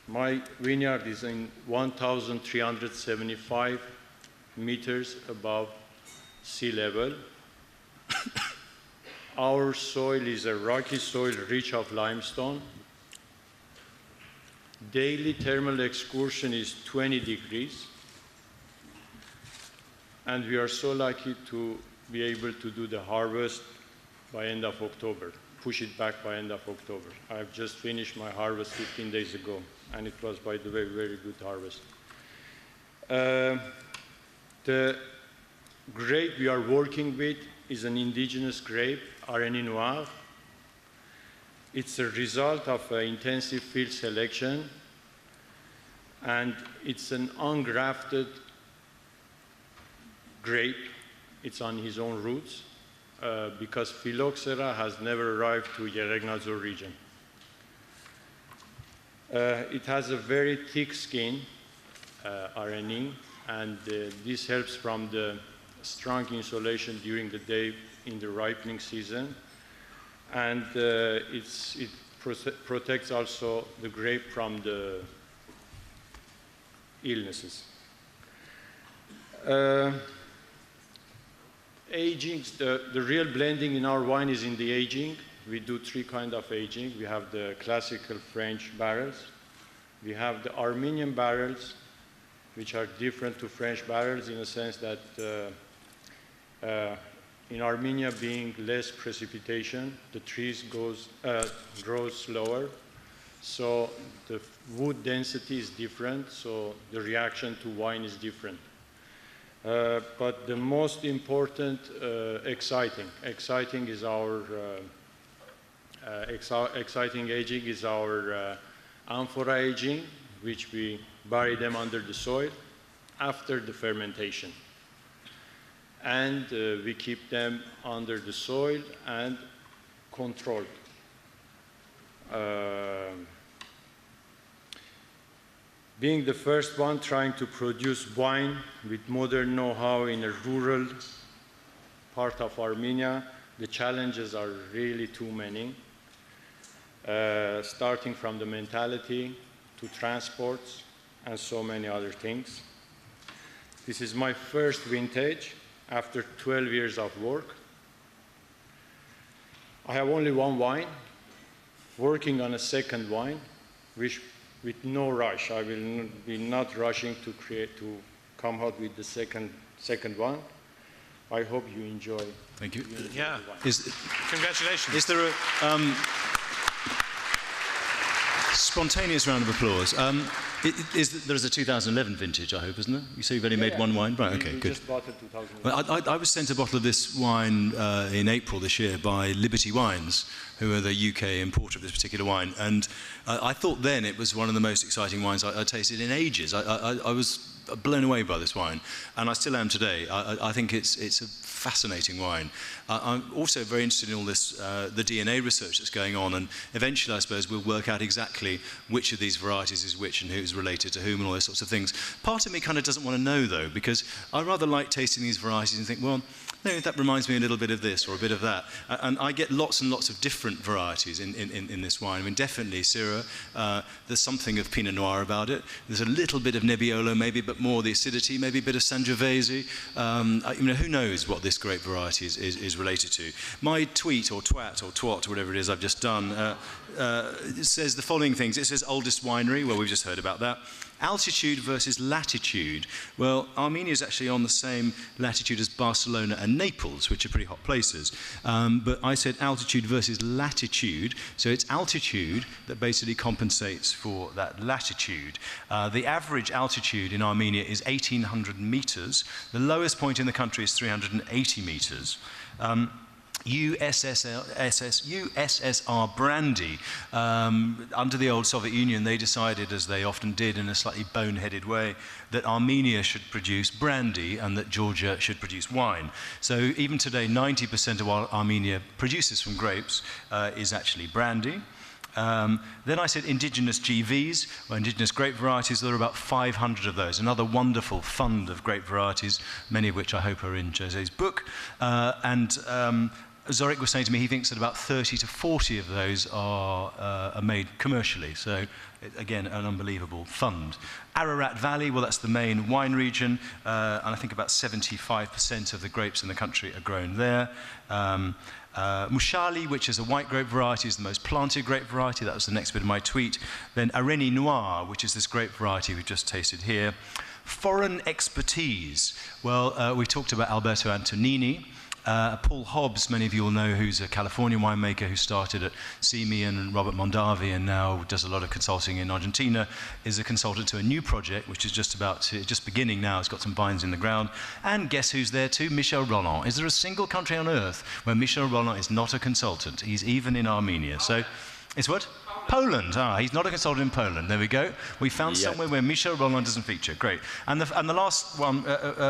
Speaker 8: my vineyard is in 1,375 meters above sea level. Our soil is a rocky soil rich of limestone. Daily thermal excursion is 20 degrees. And we are so lucky to be able to do the harvest by end of October, push it back by end of October. I've just finished my harvest 15 days ago, and it was, by the way, very good harvest. The grape we are working with is an indigenous grape, Areni Noir. It's a result of intensive field selection, and it's an ungrafted grape. It's on his own roots, because phylloxera has never arrived to Yeregnadzor region. It has a very thick skin, Areni, and this helps from the strong insolation during the day in the ripening season. And it protects also the grape from the illnesses. Aging, the real blending in our wine is in the aging. We do three kinds of aging. We have the classical French barrels. We have the Armenian barrels, which are different to French barrels in the sense that in Armenia, being less precipitation, the trees grow slower, so the wood density is different, so the reaction to wine is different. But the most important, exciting is our exciting aging is our amphora aging, which we bury them under the soil after the fermentation. And we keep them under the soil and controlled. Being the first one trying to produce wine with modern know-how in a rural part of Armenia, the challenges are really too many. starting from the mentality to transports and so many other things. This is my first vintage after 12 years of work. I have only one wine, working on a second wine, which with no rush. I will be not rushing to come out with the second one. I hope you enjoy.
Speaker 3: Thank you.
Speaker 4: Yeah. Congratulations.
Speaker 3: Is there a spontaneous round of applause? There's a 2011 vintage, I hope, isn't there? You say you've only made one wine? Right, okay,
Speaker 8: we
Speaker 3: good.
Speaker 8: just bought it 2011.
Speaker 3: Well, I was sent a bottle of this wine in April this year by Liberty Wines, who are the UK importer of this particular wine. And I thought then it was one of the most exciting wines I tasted in ages. I was blown away by this wine, and I still am today. I think it's a fascinating wine. I'm also very interested in all this, the DNA research that's going on, and eventually I suppose we'll work out exactly which of these varieties is which and who's related to whom and all those sorts of things. Part of me kind of doesn't want to know though, because I rather like tasting these varieties and think, well, no, that reminds me a little bit of this or a bit of that. And I get lots and lots of different varieties in this wine. I mean, definitely Syrah, there's something of Pinot Noir about it. There's a little bit of Nebbiolo maybe, but more the acidity, maybe a bit of Sangiovese. Who knows what this grape variety is related to. My tweet or twat or twat, whatever it is I've just done, it says the following things. It says oldest winery, well, we've just heard about that. Altitude versus latitude. Well, Armenia is actually on the same latitude as Barcelona and Naples, which are pretty hot places. But I said altitude versus latitude. So it's altitude that basically compensates for that latitude. The average altitude in Armenia is 1,800 meters. The lowest point in the country is 380 meters. USSR brandy. Under the old Soviet Union, they decided, as they often did in a slightly boneheaded way, that Armenia should produce brandy and that Georgia should produce wine. So even today, 90% of what Armenia produces from grapes is actually brandy. Then I said indigenous GVs, or indigenous grape varieties. There are about 500 of those, another wonderful fund of grape varieties, many of which I hope are in José's book. Zorik was saying to me he thinks that about 30 to 40 of those are made commercially. So, again, an unbelievable fund. Ararat Valley, well, that's the main wine region, and I think about 75% of the grapes in the country are grown there. Mushali, which is a white grape variety, is the most planted grape variety. That was the next bit of my tweet. Then Areni Noir, which is this grape variety we've just tasted here. Foreign expertise. Well, we talked about Alberto Antonini. Paul Hobbs, many of you will know, who's a Californian winemaker who started at Simeon and Robert Mondavi and now does a lot of consulting in Argentina, is a consultant to a new project which is just beginning now. It's got some vines in the ground. And guess who's there too? Michel Rolland. Is there a single country on earth where Michel Rolland is not a consultant? He's even in Armenia. So, it's what? Poland. He's not a consultant in Poland. There we go. We found somewhere where Michel Rolland doesn't feature. Great. And the last one,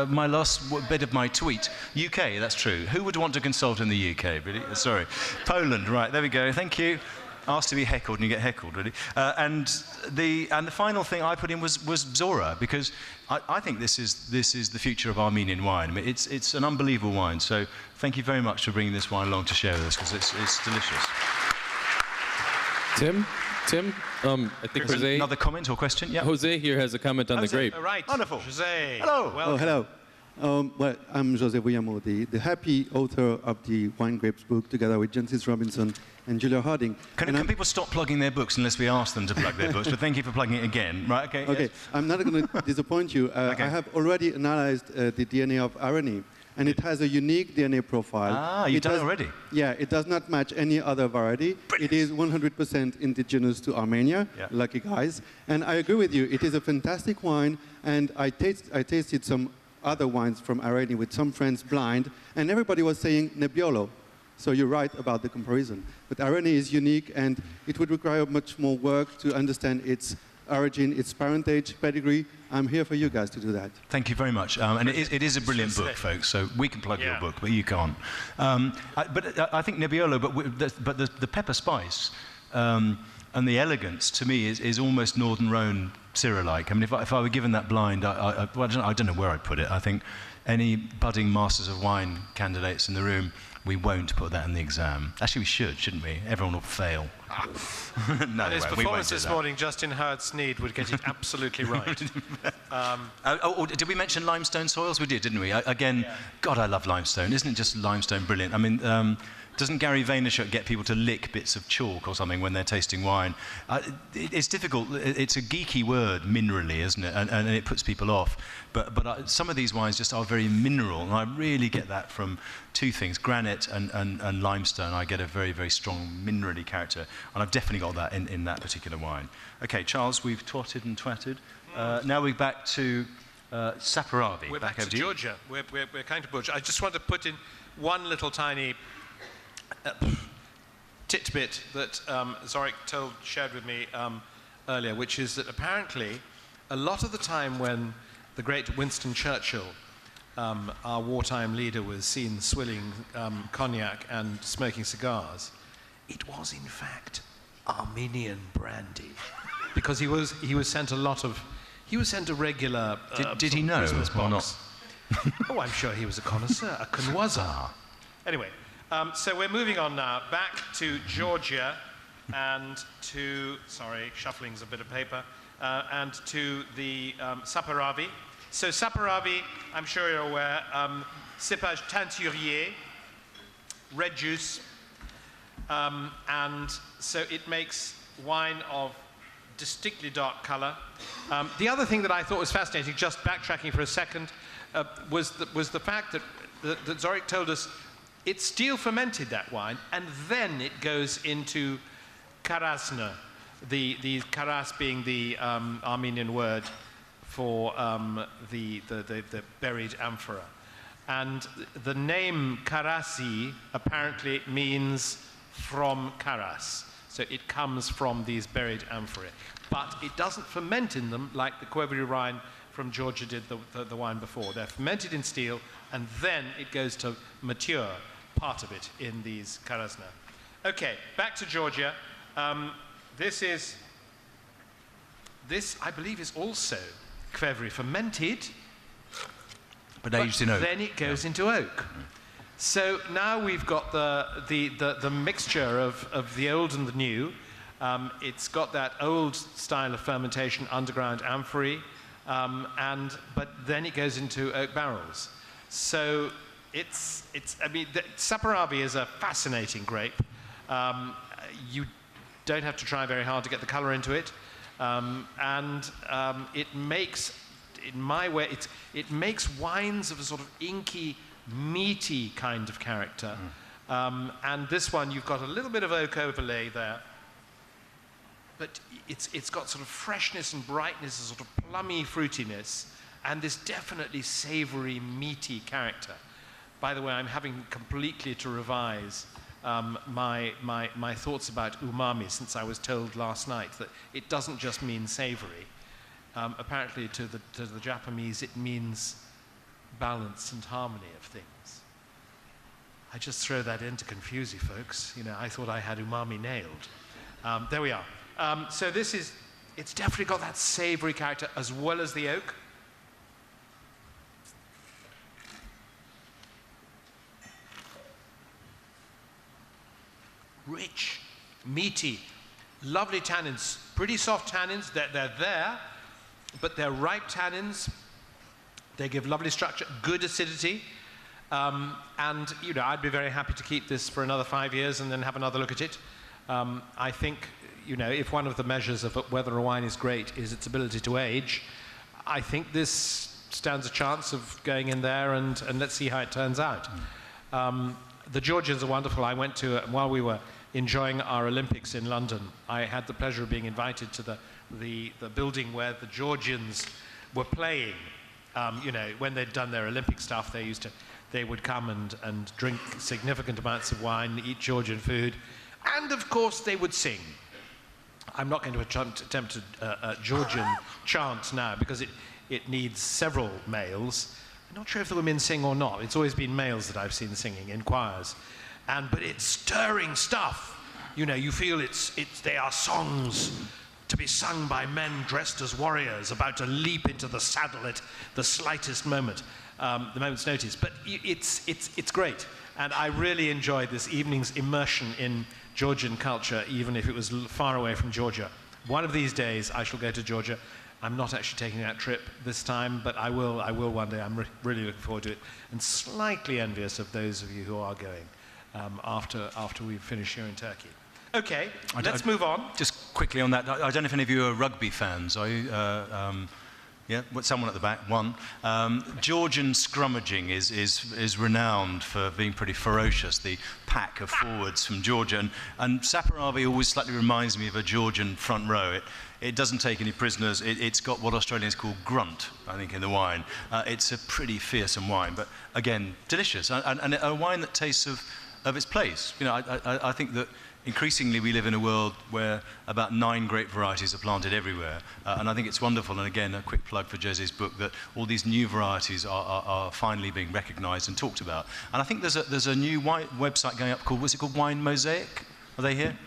Speaker 3: my last bit of my tweet, UK, that's true. Who would want to consult in the UK, really? Sorry. Poland, right, there we go. Thank you. Asked to be heckled and you get heckled, really. And the final thing I put in was Zora, because I think this is the future of Armenian wine. I mean, it's an unbelievable wine. So thank you very much for bringing this wine along to share with us, because it's delicious.
Speaker 9: Tim, I think
Speaker 3: There's
Speaker 9: Jose.
Speaker 3: Another comment or question? Yeah.
Speaker 9: Jose here has a comment on the grape.
Speaker 2: All right.
Speaker 3: Wonderful.
Speaker 2: Jose.
Speaker 3: Hello.
Speaker 2: Welcome.
Speaker 10: Hello. Well, I'm Jose Villamo, the happy author of the Wine Grapes book, together with Jancis Robinson and Julia Harding.
Speaker 3: Can people stop plugging their books unless we ask them to plug their books? But thank you for plugging it again. Right, okay.
Speaker 10: Okay,
Speaker 3: Yes.
Speaker 10: I'm not going to disappoint you.
Speaker 3: Okay.
Speaker 10: I have already analyzed the DNA of Areni, and it has a unique DNA profile.
Speaker 3: You've done it already?
Speaker 10: Yeah, it does not match any other variety.
Speaker 3: Brilliant.
Speaker 10: It is 100% indigenous to Armenia.
Speaker 3: Yeah.
Speaker 10: Lucky guys. And I agree with you. It is a fantastic wine, and I tasted some other wines from Areni with some friends blind, and everybody was saying Nebbiolo. So you're right about the comparison. But Areni is unique, and it would require much more work to understand its origin, its parentage, pedigree. I'm here for you guys to do that.
Speaker 3: Thank you very much. And it is a brilliant book, folks, so we can plug your book, but you can't. I think Nebbiolo, but the pepper spice and the elegance, to me, is almost Northern Rhone Syrah-like. I mean, if I were given that blind, I don't know where I'd put it. I think
Speaker 11: any budding Masters of Wine candidates in the room, we won't put that in the exam. Actually, we should, shouldn't we? Everyone will fail. No,
Speaker 4: his
Speaker 11: we won't
Speaker 4: performance
Speaker 11: do
Speaker 4: this
Speaker 11: that.
Speaker 4: morning, Justin Hurd-Sneed, would get it absolutely right.
Speaker 11: Did we mention limestone soils? We did, didn't we? Again, God, I love limestone. Isn't it just limestone brilliant? I mean, doesn't Gary Vaynerchuk get people to lick bits of chalk or something when they're tasting wine? It's difficult. It's a geeky word, minerally, isn't it? And it puts people off. But some of these wines just are very mineral, and I really get that from two things, granite and limestone. I get a very, very strong minerally character, and I've definitely got that in that particular wine. Okay, Charles, we've twatted and twatted. Now we're back to Saperavi.
Speaker 4: We're back to Georgia. We're coming to Georgia. I just want to put in one little tiny titbit that Zorik shared with me earlier, which is that apparently a lot of the time when the great Winston Churchill, our wartime leader, was seen swilling cognac and smoking cigars, it was in fact Armenian brandy, because he was sent a regular
Speaker 11: did he know
Speaker 4: Christmas
Speaker 11: or
Speaker 4: box. Oh, I'm sure he was a connoisseur, a connoisseur. Anyway, so we're moving on now back to Georgia and to, sorry, shuffling's a bit of paper, and to the Saperavi. So Saperavi, I'm sure you're aware, cépage teinturier, red juice, and so it makes wine of distinctly dark color. The other thing that I thought was fascinating, just backtracking for a second, was the fact that Zorik told us it's steel fermented, that wine, and then it goes into karasna, the karas being the Armenian word for the buried amphora. And the name Karasi apparently means from Karas. So it comes from these buried amphorae. But it doesn't ferment in them like the Qvevri wine from Georgia did the wine before. They're fermented in steel, and then it goes to mature, part of it, in these karasna. Okay, back to Georgia. This, I believe, is also Qvevri fermented,
Speaker 11: but aged in oak.
Speaker 4: Then it goes into oak. So now we've got the mixture of the old and the new. It's got that old style of fermentation, underground amphorae, but then it goes into oak barrels. So I mean, Saperavi is a fascinating grape. You don't have to try very hard to get the color into it, it makes, in my way, it makes wines of a sort of inky, meaty kind of character. And this one, you've got a little bit of oak overlay there, but it's got sort of freshness and brightness, a sort of plummy fruitiness, and this definitely savory, meaty character. By the way, I'm having completely to revise my thoughts about umami, since I was told last night that it doesn't just mean savory. Apparently to the Japanese it means balance and harmony of things. I just throw that in to confuse you folks. You know, I thought I had umami nailed. There we are. So it's definitely got that savory character as well as the oak. Rich, meaty, lovely tannins, pretty soft tannins. They're there, but they're ripe tannins. They give lovely structure, good acidity, and you know, I'd be very happy to keep this for another 5 years and then have another look at it. I think, you know, if one of the measures of whether a wine is great is its ability to age, I think this stands a chance of going in there and let's see how it turns out. The Georgians are wonderful. I went to, while we were enjoying our Olympics in London, I had the pleasure of being invited to the building where the Georgians were playing. You know, when they'd done their Olympic stuff, they would come and drink significant amounts of wine, eat Georgian food, and of course they would sing. I'm not going to attempt a Georgian chant now because it needs several males. I'm not sure if the women sing or not. It's always been males that I've seen singing in choirs. But it's stirring stuff. You know, you feel they are songs to be sung by men dressed as warriors about to leap into the saddle at the slightest moment, the moment's notice. But it's great. And I really enjoyed this evening's immersion in Georgian culture, even if it was far away from Georgia. One of these days, I shall go to Georgia. I'm not actually taking that trip this time, but I will one day. I'm really looking forward to it, and slightly envious of those of you who are going after we finish here in Turkey. Okay, let's move on.
Speaker 11: Just quickly on that, I don't know if any of you are rugby fans. Are you? Yeah, someone at the back, one. Georgian scrummaging is renowned for being pretty ferocious, the pack of forwards from Georgia. And Saparavi always slightly reminds me of a Georgian front row. It doesn't take any prisoners. It's got what Australians call grunt, I think, in the wine. It's a pretty fearsome wine, but again, delicious. And a wine that tastes of its place. You know, I think that increasingly we live in a world where about 9 grape varieties are planted everywhere. And I think it's wonderful, and again, a quick plug for Jez's book, that all these new varieties are finally being recognized and talked about. And I think there's a new website going up called, what's it called, Wine Mosaic? Are they here?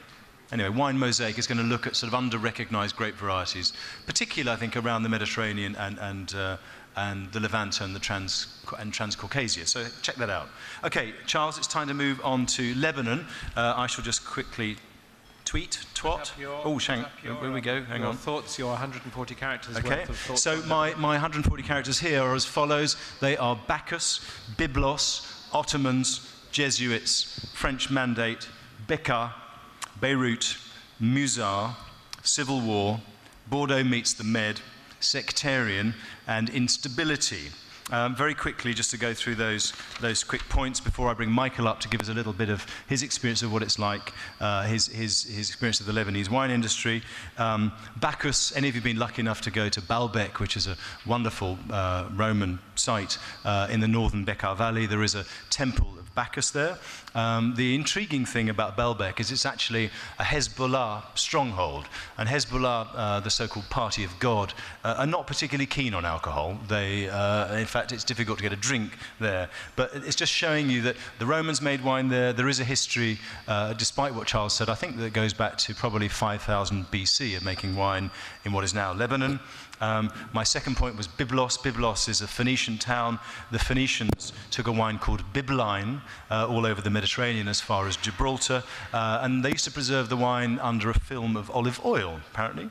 Speaker 11: Anyway, Wine Mosaic is going to look at sort of under-recognized grape varieties, particularly, I think, around the Mediterranean and the Levant and Transcaucasia. So check that out. Okay, Charles, it's time to move on to Lebanon. I shall just quickly twat. Where we go? Hang on.
Speaker 4: Thoughts, your 140 characters
Speaker 11: Okay,
Speaker 4: worth of thoughts.
Speaker 11: so my 140 characters here are as follows. They are Bacchus, Byblos, Ottomans, Jesuits, French Mandate, Bekaa, Beirut, Musar, Civil War, Bordeaux meets the Med, sectarian, and instability. Very quickly, just to go through those quick points before I bring Michael up to give us a little bit of his experience of what it's like, his experience of the Lebanese wine industry. Bacchus, any of you been lucky enough to go to Baalbek, which is a wonderful Roman site in the northern Bekaa Valley? There is a temple of Bacchus there. The intriguing thing about Baalbek is it's actually a Hezbollah stronghold. And Hezbollah, the so-called Party of God, are not particularly keen on alcohol. In fact, it's difficult to get a drink there. But it's just showing you that the Romans made wine there. There is a history, despite what Charles said, I think that goes back to probably 5000 BC of making wine in what is now Lebanon. My second point was Byblos. Byblos is a Phoenician town. The Phoenicians took a wine called Bybline all over the Mediterranean as far as Gibraltar, and they used to preserve the wine under a film of olive oil, apparently.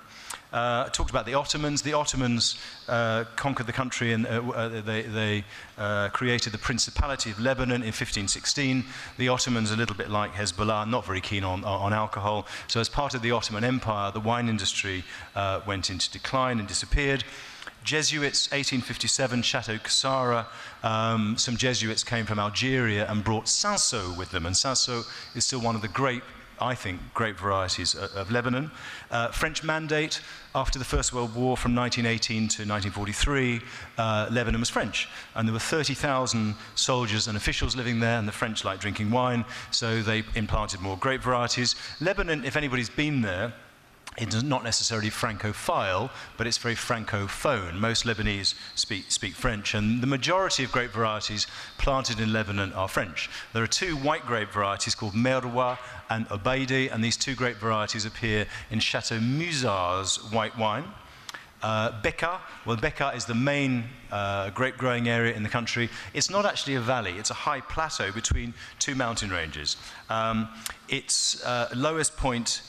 Speaker 11: I talked about the Ottomans. The Ottomans conquered the country, and they created the Principality of Lebanon in 1516. The Ottomans, a little bit like Hezbollah, not very keen on alcohol. So as part of the Ottoman Empire, the wine industry went into decline and disappeared. Jesuits, 1857, Chateau Cassara. Some Jesuits came from Algeria and brought Cinsault with them, and Cinsault is still one of the great, I think, great varieties of Lebanon. French Mandate, after the First World War from 1918 to 1943, Lebanon was French. And there were 30,000 soldiers and officials living there, and the French liked drinking wine, so they implanted more grape varieties. Lebanon, if anybody's been there, it's not necessarily Francophile, but it's very Francophone. Most Lebanese speak French, and the majority of grape varieties planted in Lebanon are French. There are 2 white grape varieties called Terroir and Obeidi, and these 2 grape varieties appear in Chateau Musar's white wine. Bekaa, well, Bekaa is the main grape growing area in the country. It's not actually a valley, it's a high plateau between 2 mountain ranges. Its lowest point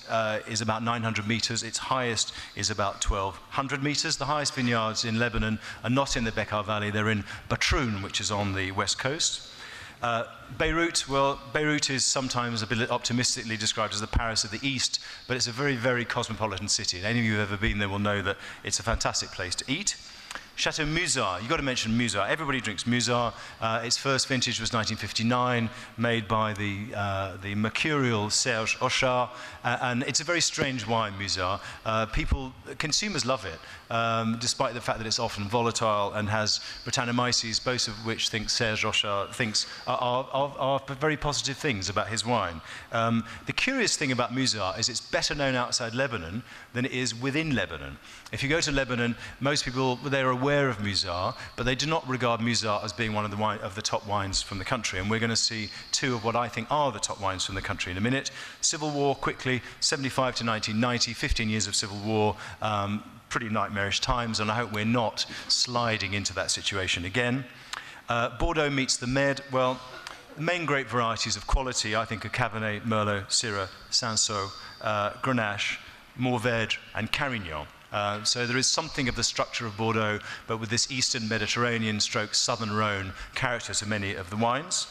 Speaker 11: is about 900 meters, its highest is about 1,200 meters. The highest vineyards in Lebanon are not in the Bekaa Valley, they're in Batroun, which is on the west coast. Beirut, well, Beirut is sometimes a bit optimistically described as the Paris of the East, but it's a very, very cosmopolitan city. And any of you who have ever been there will know that it's a fantastic place to eat. Chateau Musar, you've got to mention Musar. Everybody drinks Musar. Its first vintage was 1959, made by the mercurial Serge Ochard, and it's a very strange wine, Musar. Consumers love it, despite the fact that it's often volatile and has Brettanomyces, both of which Serge Ochard thinks are very positive things about his wine. The curious thing about Musar is it's better known outside Lebanon than it is within Lebanon. If you go to Lebanon, most people, they're aware aware of Musar, but they do not regard Musar as being one of the top wines from the country. And we're going to see two of what I think are the top wines from the country in a minute. Civil War, quickly, 75 to 1990, 15 years of Civil War, pretty nightmarish times, and I hope we're not sliding into that situation again. Bordeaux meets the Med. Well, the main grape varieties of quality, I think, are Cabernet, Merlot, Syrah, Cinsault, Grenache, Mourvèdre, and Carignan. So there is something of the structure of Bordeaux, but with this Eastern Mediterranean stroke Southern Rhone character to many of the wines.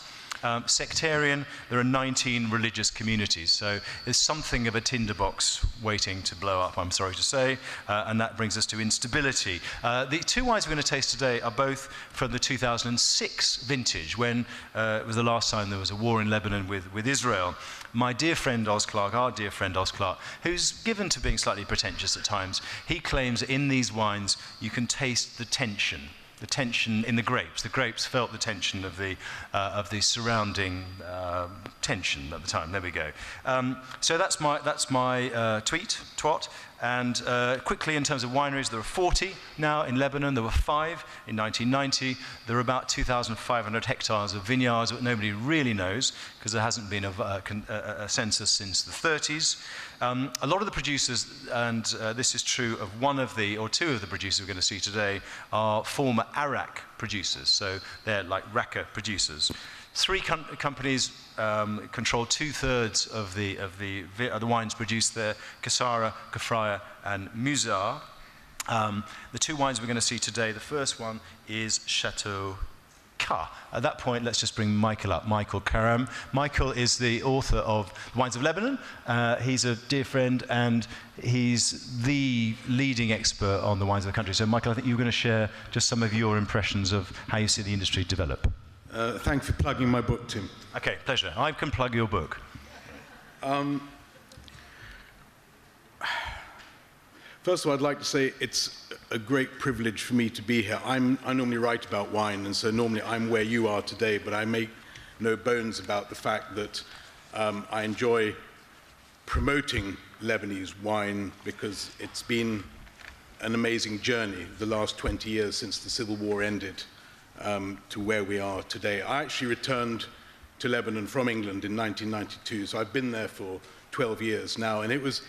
Speaker 11: Sectarian, there are 19 religious communities, so there's something of a tinderbox waiting to blow up, I'm sorry to say, and that brings us to instability. The two wines we're going to taste today are both from the 2006 vintage, when it was the last time there was a war in Lebanon with Israel. My dear friend Oz Clarke, our dear friend Oz Clarke, who's given to being slightly pretentious at times, he claims that in these wines you can taste the tension in the grapes. The grapes felt the tension of the surrounding tension at the time. There we go. So that's my twat. And quickly, in terms of wineries, there are 40 now in Lebanon. There were 5 in 1990. There are about 2,500 hectares of vineyards that nobody really knows because there hasn't been a census since the 30s. A lot of the producers, and this is true of two of the producers we're going to see today, are former Arak producers. So they're like Raqqa producers. 3 companies control 2/3 of the wines produced there: Kasara, Kafraya, and Musar. The 2 wines we're going to see today, the first one is Chateau Ka. At that point, let's just bring Michael up, Michael Karam. Michael is the author of Wines of Lebanon. He's a dear friend, and he's the leading expert on the wines of the country. So, Michael, I think you were going to share just some of your impressions of how you see the industry develop.
Speaker 12: Thanks for plugging my book, Tim.
Speaker 11: Okay, pleasure. I can plug your book.
Speaker 12: First of all, I'd like to say it's a great privilege for me to be here. I normally write about wine, and so normally I'm where you are today, but I make no bones about the fact that I enjoy promoting Lebanese wine because it's been an amazing journey the last 20 years since the Civil War ended to where we are today. I actually returned to Lebanon from England in 1992, so I've been there for 12 years now, and it was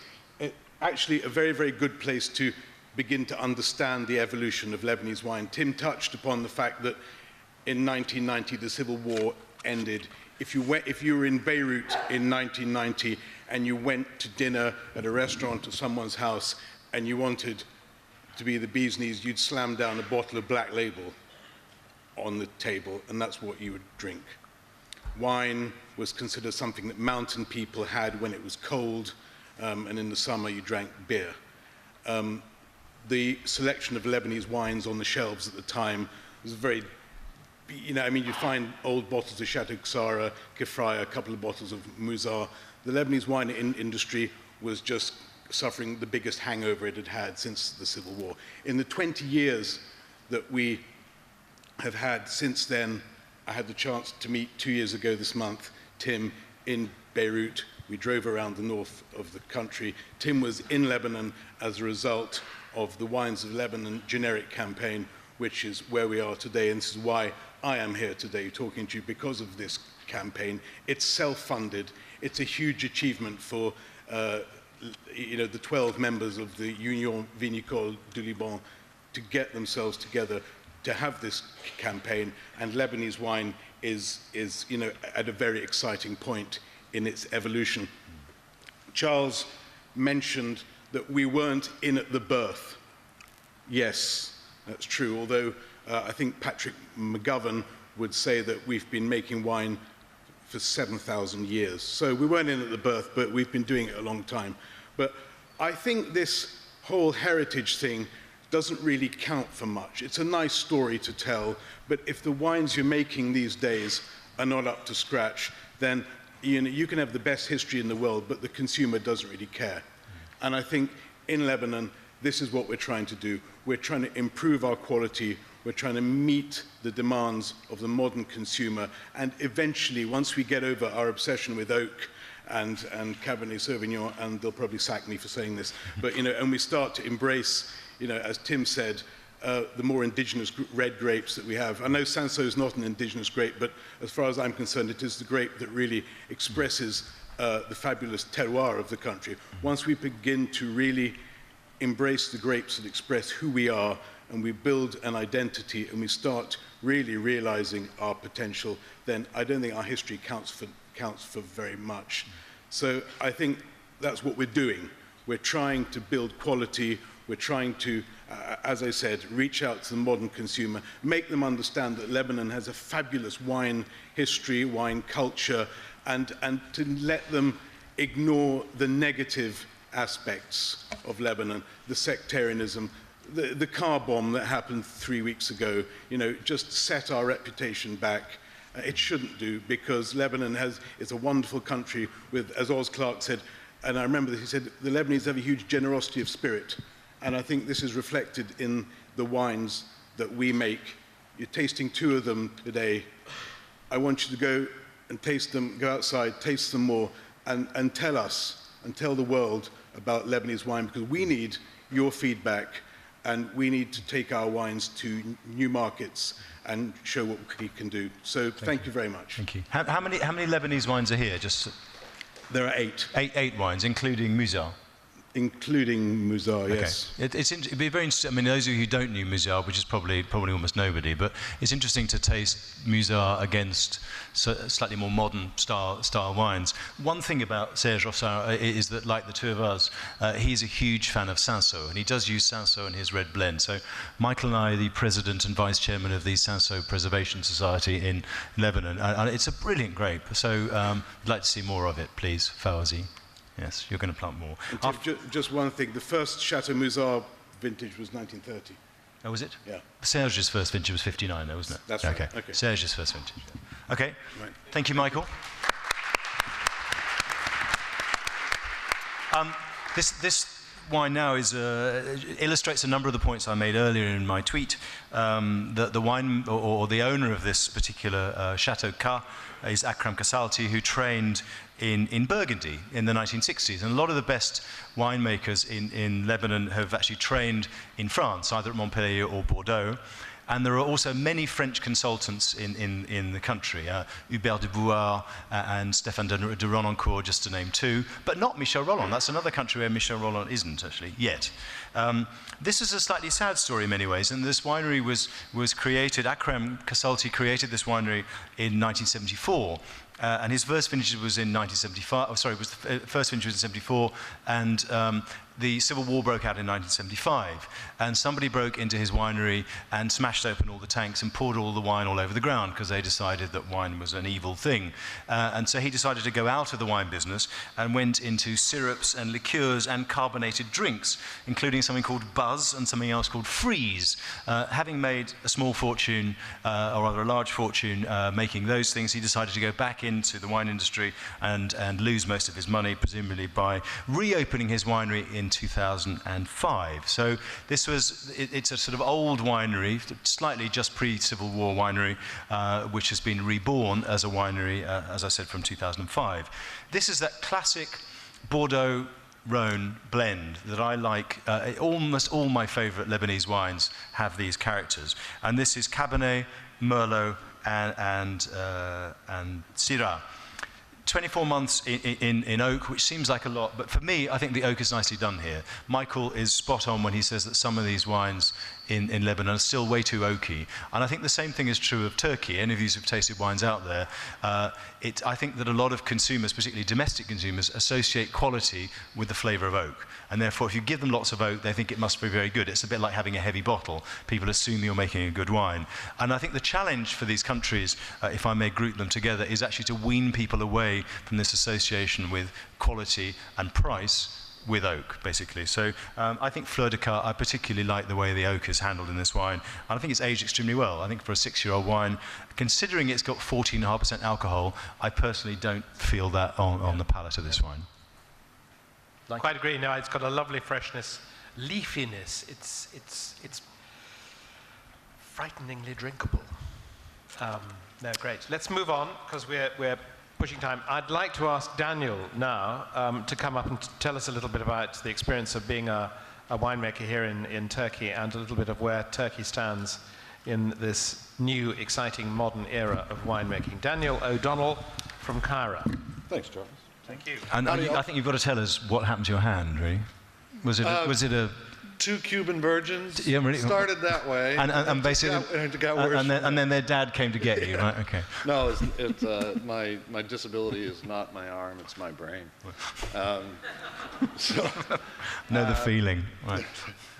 Speaker 12: actually a very, very good place to begin to understand the evolution of Lebanese wine. Tim touched upon the fact that in 1990 the Civil War ended. If you were in Beirut in 1990 and you went to dinner at a restaurant or someone's house and you wanted to be the bee's knees, you'd slam down a bottle of Black Label on the table, and that's what you would drink. Wine was considered something that mountain people had when it was cold, and in the summer you drank beer. The selection of Lebanese wines on the shelves at the time was very, you find old bottles of Chateau Kasara, Kefraya, a couple of bottles of Musar. The Lebanese wine industry was just suffering the biggest hangover it had had since the Civil War. In the 20 years that we have had since then, I had the chance to meet 2 years ago this month, Tim, in Beirut. We drove around the north of the country. Tim was in Lebanon as a result of the Wines of Lebanon generic campaign, which is where we are today, and this is why I am here today talking to you, because of this campaign. It's self-funded. It's a huge achievement for the 12 members of the Union Vinicole du Liban to get themselves together to have this campaign, and Lebanese wine is at a very exciting point in its evolution. Charles mentioned that we weren't in at the birth. Yes, that's true, although I think Patrick McGovern would say that we've been making wine for 7,000 years. So we weren't in at the birth, but we've been doing it a long time. But I think this whole heritage thing doesn't really count for much. It's a nice story to tell, but if the wines you're making these days are not up to scratch, then you can have the best history in the world, but the consumer doesn't really care. And I think in Lebanon, this is what we're trying to do. We're trying to improve our quality. We're trying to meet the demands of the modern consumer. And eventually, once we get over our obsession with oak and Cabernet Sauvignon, and they'll probably sack me for saying this, but and we start to embrace, as Tim said, the more indigenous red grapes that we have. I know Sanso is not an indigenous grape, but as far as I'm concerned, it is the grape that really expresses the fabulous terroir of the country. Once we begin to really embrace the grapes that express who we are, and we build an identity, and we start really realizing our potential, then I don't think our history counts for very much. So I think that's what we're doing. We're trying to build quality. We're trying to, as I said, reach out to the modern consumer, make them understand that Lebanon has a fabulous wine history, wine culture, and to let them ignore the negative aspects of Lebanon, the sectarianism, the car bomb that happened 3 weeks ago, just set our reputation back. It shouldn't do, because Lebanon is a wonderful country with, as Oz Clarke said, and I remember that he said, the Lebanese have a huge generosity of spirit. And I think this is reflected in the wines that we make. You're tasting 2 of them today. I want you to go and taste them, go outside, taste them more, and tell us, and tell the world about Lebanese wine, because we need your feedback, and we need to take our wines to new markets and show what we can do. So thank you very much.
Speaker 11: Thank you. How many Lebanese wines are here?
Speaker 12: There are 8.
Speaker 11: Eight wines, including Muzar.
Speaker 12: Including Muzar, yes.
Speaker 11: Okay. It'd be very interesting. I mean, those of you who don't know Muzar, which is probably almost nobody, but it's interesting to taste Muzar against slightly more modern style wines. One thing about Serge Rossard is that, like the two of us, he's a huge fan of Sanso, and he does use Sanso in his red blend. So Michael and I are the president and vice chairman of the Sanso Preservation Society in Lebanon, and it's a brilliant grape. So I'd like to see more of it, please, Fawzi. Yes, you're going to plant more.
Speaker 12: Just one thing, the first Chateau Muzar vintage was 1930.
Speaker 11: Oh, was it?
Speaker 12: Yeah.
Speaker 11: Serge's first vintage was 59, though, wasn't it?
Speaker 12: That's right.
Speaker 11: Okay. Serge's first vintage. Okay.
Speaker 12: Right.
Speaker 11: Thank you, Michael. This wine now illustrates a number of the points I made earlier in my tweet. The wine, or the owner of this particular Chateau Ka, is Akram Kasalti, who trained in Burgundy in the 1960s. And a lot of the best winemakers in Lebanon have actually trained in France, either at Montpellier or Bordeaux. And there are also many French consultants in the country, Hubert de Bouard and Stéphane de Renoncourt, just to name 2, but not Michel Rolland. That's another country where Michel Rolland isn't, actually, yet. This is a slightly sad story in many ways, and this winery was created, Akram Kasalti created this winery in 1974, and his first vintage was in 1975, the first vintage was in 74, and the Civil War broke out in 1975, and somebody broke into his winery and smashed open all the tanks and poured all the wine all over the ground, because they decided that wine was an evil thing. And so he decided to go out of the wine business and went into syrups and liqueurs and carbonated drinks, including something called Buzz and something else called Freeze. Having made a small fortune, or rather a large fortune, making those things, he decided to go back into the wine industry and lose most of his money, presumably by reopening his winery in 2005. So it's a sort of old winery, slightly just pre-Civil War winery, which has been reborn as a winery, as I said, from 2005. This is that classic Bordeaux Rhone blend that I like. Almost all my favorite Lebanese wines have these characters. And this is Cabernet, Merlot, and Syrah. 24 months in oak, which seems like a lot, but for me, I think the oak is nicely done here. Michael is spot on when he says that some of these wines in Lebanon are still way too oaky. And I think the same thing is true of Turkey. Any of you who've tasted wines out there, I think that a lot of consumers, particularly domestic consumers, associate quality with the flavour of oak. And therefore, if you give them lots of oak, they think it must be very good. It's a bit like having a heavy bottle. People assume you're making a good wine. And I think the challenge for these countries, if I may group them together, is actually to wean people away from this association with quality and price with oak, basically. So I think Fleur de Cas, I particularly like the way the oak is handled in this wine. And I think it's aged extremely well. I think for a 6-year-old wine, considering it's got 14.5% alcohol, I personally don't feel that on the palate of this wine.
Speaker 4: Quite agree. No, it's got a lovely freshness, leafiness. It's frighteningly drinkable. No, great. Let's move on, because we're pushing time. I'd like to ask Daniel now to come up and tell us a little bit about the experience of being a a winemaker here in Turkey, and a little bit of where Turkey stands in this new, exciting, modern era of winemaking. Daniel O'Donnell from Cairo.
Speaker 13: Thanks, Charles.
Speaker 4: Thank you.
Speaker 11: And I think you've got to tell us what happened to your hand, really. Was it a
Speaker 13: 2 Cuban virgins,
Speaker 11: yeah, really?
Speaker 13: started that way,
Speaker 11: and basically,
Speaker 13: it got worse.
Speaker 11: And then their dad came to get you, right? Okay.
Speaker 13: No, my disability is not my arm, it's my brain. So,
Speaker 11: know the feeling. Right.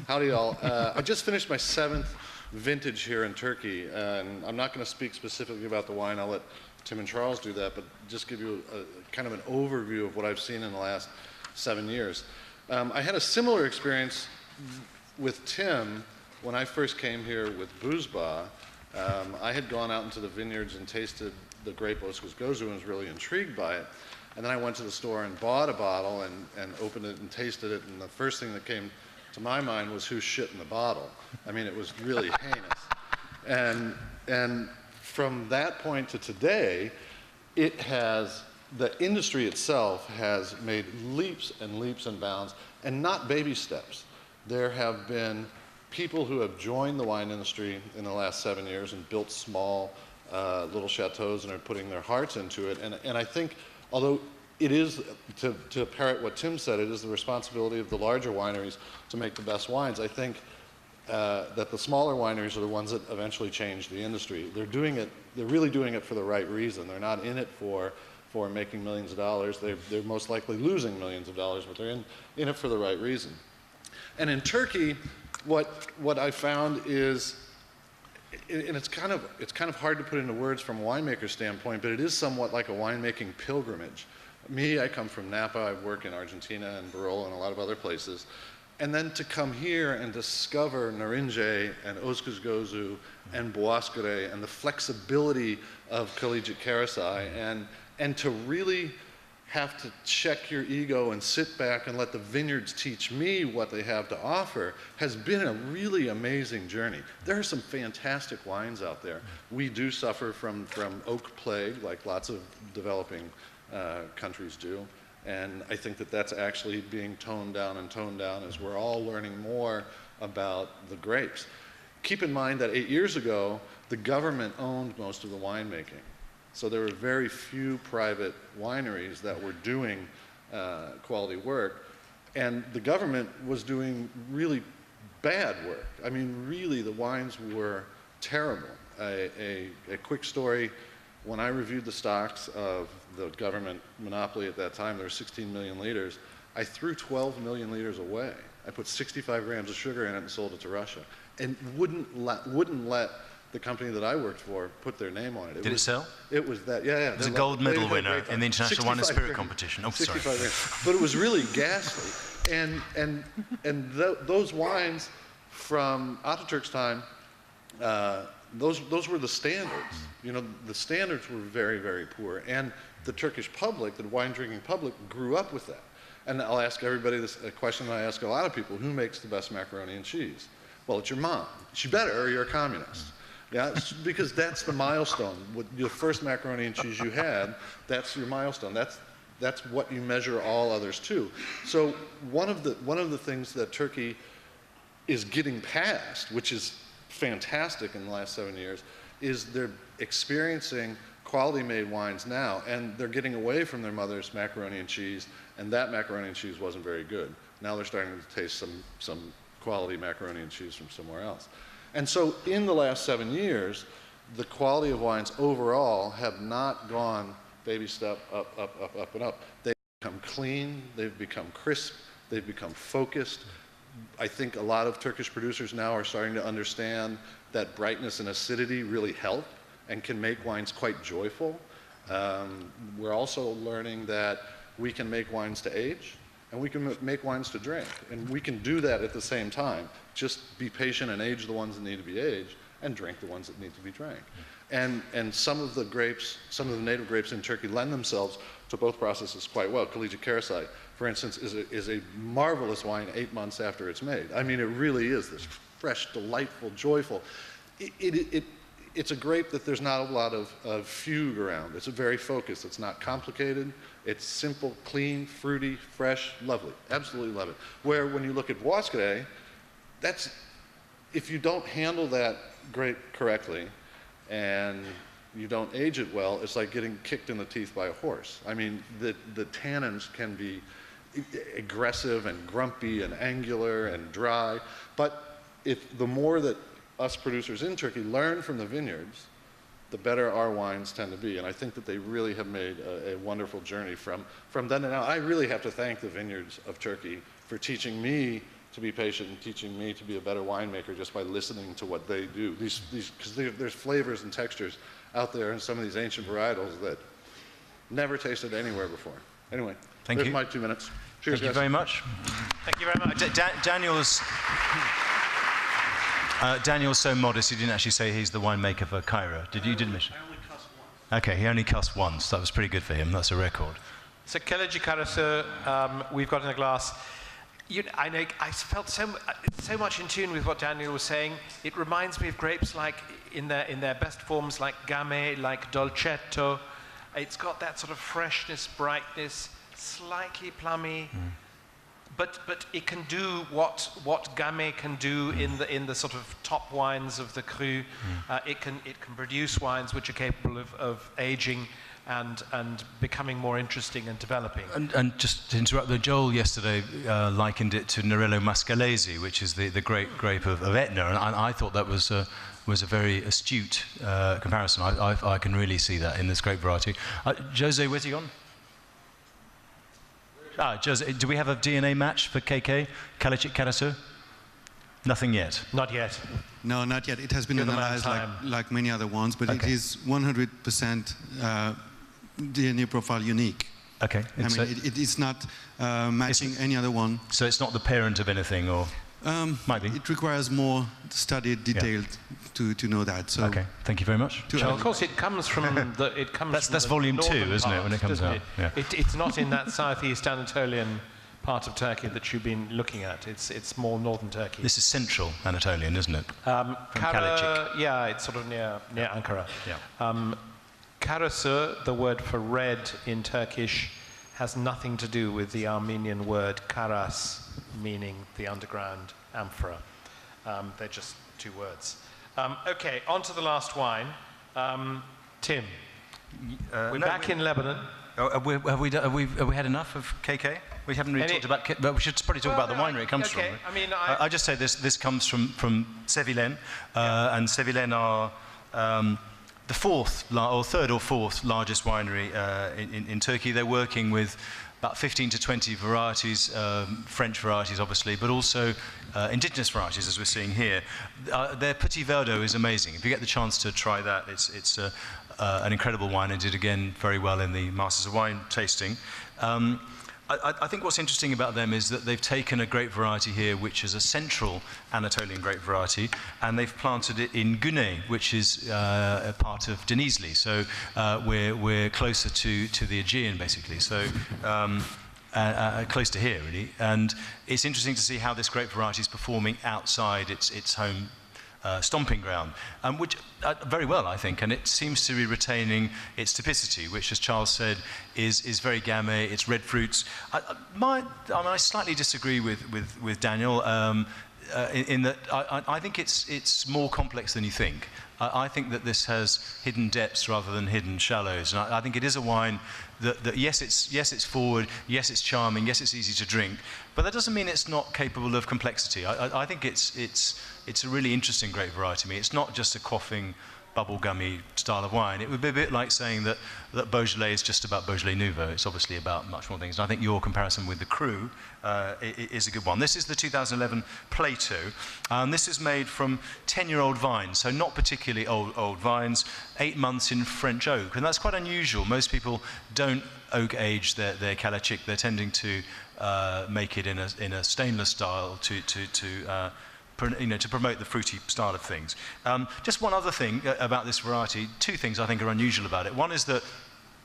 Speaker 13: Howdy, y'all. I just finished my 7th vintage here in Turkey, and I'm not going to speak specifically about the wine. I'll let Tim and Charles do that, but just give you a kind of an overview of what I've seen in the last 7 years. I had a similar experience with Tim when I first came here with Buzba. I had gone out into the vineyards and tasted the grape Oskus Gozu and was really intrigued by it. And then I went to the store and bought a bottle and opened it and tasted it, and the first thing that came to my mind was who's shit in the bottle. I mean, it was really heinous. And from that point to today, the industry itself has made leaps and leaps and bounds, and not baby steps. There have been people who have joined the wine industry in the last 7 years and built small little chateaus and are putting their hearts into it. And I think, although it is, to parrot what Tim said, it is the responsibility of the larger wineries to make the best wines. I think that the smaller wineries are the ones that eventually change the industry. They're really doing it for the right reason. They're not in it for making millions of dollars. They're most likely losing millions of dollars, but they're in it for the right reason. And in Turkey, what I found is, and it's kind of hard to put into words from a winemaker's standpoint, but it is somewhat like a winemaking pilgrimage. Me, I come from Napa. I work in Argentina and Barolo and a lot of other places. And then to come here and discover Narinje and Oskus Gozu and Boğazkere and the flexibility of collegiate Karasai and to really have to check your ego and sit back and let the vineyards teach me what they have to offer has been a really amazing journey. There are some fantastic wines out there. We do suffer from oak plague, like lots of developing countries do. And I think that that's actually being toned down as we're all learning more about the grapes. Keep in mind that 8 years ago, the government owned most of the winemaking. So there were very few private wineries that were doing quality work, and the government was doing really bad work. I mean, really, the wines were terrible. A quick story, when I reviewed the stocks of the government monopoly at that time, there were 16 million liters. I threw 12 million liters away. I put 65 grams of sugar in it and sold it to Russia, and wouldn't let the company that I worked for put their name on it.
Speaker 11: Did it sell?
Speaker 13: It was that, yeah.
Speaker 11: It was a gold medal winner in the International Wine and Spirit competition. Oh, sorry.
Speaker 13: But it was really ghastly. And those wines from Ataturk's time, those were the standards. You know, the standards were very, very poor. And the Turkish public, the wine drinking public, grew up with that. And I'll ask everybody this a question that I ask a lot of people: who makes the best macaroni and cheese? Well, it's your mom. She better, or you're a communist. Yeah, because that's the milestone. The first macaroni and cheese you had, that's your milestone. That's what you measure all others to. So one of the things that Turkey is getting past, which is fantastic in the last 7 years, is they're experiencing quality-made wines now, and they're getting away from their mother's macaroni and cheese, and that macaroni and cheese wasn't very good. Now they're starting to taste some quality macaroni and cheese from somewhere else. And so in the last 7 years, the quality of wines overall have not gone baby step up and up. They've become clean, they've become crisp, they've become focused. I think a lot of Turkish producers now are starting to understand that brightness and acidity really help and can make wines quite joyful. We're also learning that we can make wines to age, and we can make wines to drink. And we can do that at the same time. Just be patient and age the ones that need to be aged, and drink the ones that need to be drank. And some of the grapes, some of the native grapes in Turkey lend themselves to both processes quite well. Collegiate Karasai, for instance, is a marvelous wine 8 months after it's made. I mean, it really is this fresh, delightful, joyful. it's a grape that there's not a lot of fugue around. It's very focused. It's not complicated. It's simple, clean, fruity, fresh, lovely. Absolutely love it. Where when you look at Boiscret, that's, if you don't handle that grape correctly and you don't age it well, it's like getting kicked in the teeth by a horse. I mean, the tannins can be aggressive and grumpy and angular and dry, but if the more that us producers in Turkey learn from the vineyards, the better our wines tend to be. And I think that they really have made a wonderful journey from then to now. I really have to thank the vineyards of Turkey for teaching me to be patient and teaching me to be a better winemaker just by listening to what they do. Because there's flavors and textures out there in some of these ancient varietals that never tasted anywhere before. Anyway, there's my 2 minutes. Cheers,
Speaker 11: Thank you very much.
Speaker 4: Thank you very much.
Speaker 11: Daniel's so modest, he didn't actually say he's the winemaker for Cairo. You didn't mention? I only cussed once. Okay, he only cussed once. That was pretty good for him. That's a record.
Speaker 4: So, Kaleci Karası, we've got in a glass. I know I felt so much in tune with what Daniel was saying. It reminds me of grapes like in their best forms, like Gamay, like Dolcetto. It's got that sort of freshness, brightness, slightly plummy. But it can do what Gamay can do in the sort of top wines of the cru. It can produce wines which are capable of aging and becoming more interesting and developing.
Speaker 11: And just to interrupt, Joel yesterday likened it to Nerello Mascalese, which is the great grape of Etna, and I thought that was a very astute comparison. I can really see that in this grape variety. Jose, where's he gone? Jose, do we have a DNA match for KK, Kaleci Karası? Nothing yet.
Speaker 4: Not yet.
Speaker 10: No, not yet. It has been analyzed like many other ones, but it is 100% DNA profile unique.
Speaker 11: Okay.
Speaker 10: I mean, it is not matching any other one.
Speaker 11: So it's not the parent of anything, or might be.
Speaker 10: It requires more studied, detailed to know that. So
Speaker 11: okay. Thank you very much.
Speaker 4: Of course, it comes from
Speaker 11: That's volume 2, isn't it? When it comes out.
Speaker 4: Yeah. It's not in that southeast Anatolian part of Turkey that you've been looking at. It's more northern Turkey.
Speaker 11: This is central Anatolian, isn't it?
Speaker 4: Kara, yeah, it's sort of near Ankara.
Speaker 11: Yeah.
Speaker 4: Karası, the word for red in Turkish, has nothing to do with the Armenian word karas, meaning the underground amphora. They're just two words. Okay, on to the last wine. Tim, we're back in Lebanon.
Speaker 11: Have we had enough of KK? We haven't really talked about, but we should probably talk about the winery it comes from.
Speaker 4: I mean,
Speaker 11: I just say this comes from Sevilen, and Sevilen are the third or fourth largest winery in Turkey. They're working with about 15 to 20 varieties, French varieties obviously, but also indigenous varieties, as we're seeing here. Their Petit Verdot is amazing. If you get the chance to try that, it's an incredible wine, and did again very well in the Masters of Wine tasting. I think what's interesting about them is that they've taken a grape variety here, which is a central Anatolian grape variety, and they've planted it in Güney, which is a part of Denizli. So we're closer to the Aegean, basically. So close to here, really. And it's interesting to see how this grape variety is performing outside its home stomping ground, which very well, I think, and it seems to be retaining its typicity, which, as Charles said, is very Gamay. It's red fruits. I slightly disagree with Daniel in that I think it's more complex than you think. I think that this has hidden depths rather than hidden shallows, and I think it is a wine that yes, it's forward, yes, it's charming, yes, it's easy to drink, but that doesn't mean it's not capable of complexity. I think it's a really interesting grape variety to me. It's not just a quaffing, bubblegummy style of wine. It would be a bit like saying that Beaujolais is just about Beaujolais Nouveau. It's obviously about much more things. And I think your comparison with the Cru is a good one. This is the 2011 Plato. This is made from 10-year-old vines, so not particularly old vines, 8 months in French oak. And that's quite unusual. Most people don't oak age their Kaleci. They're tending to make it in a stainless style to promote the fruity style of things. Just one other thing about this variety, two things I think are unusual about it. One is that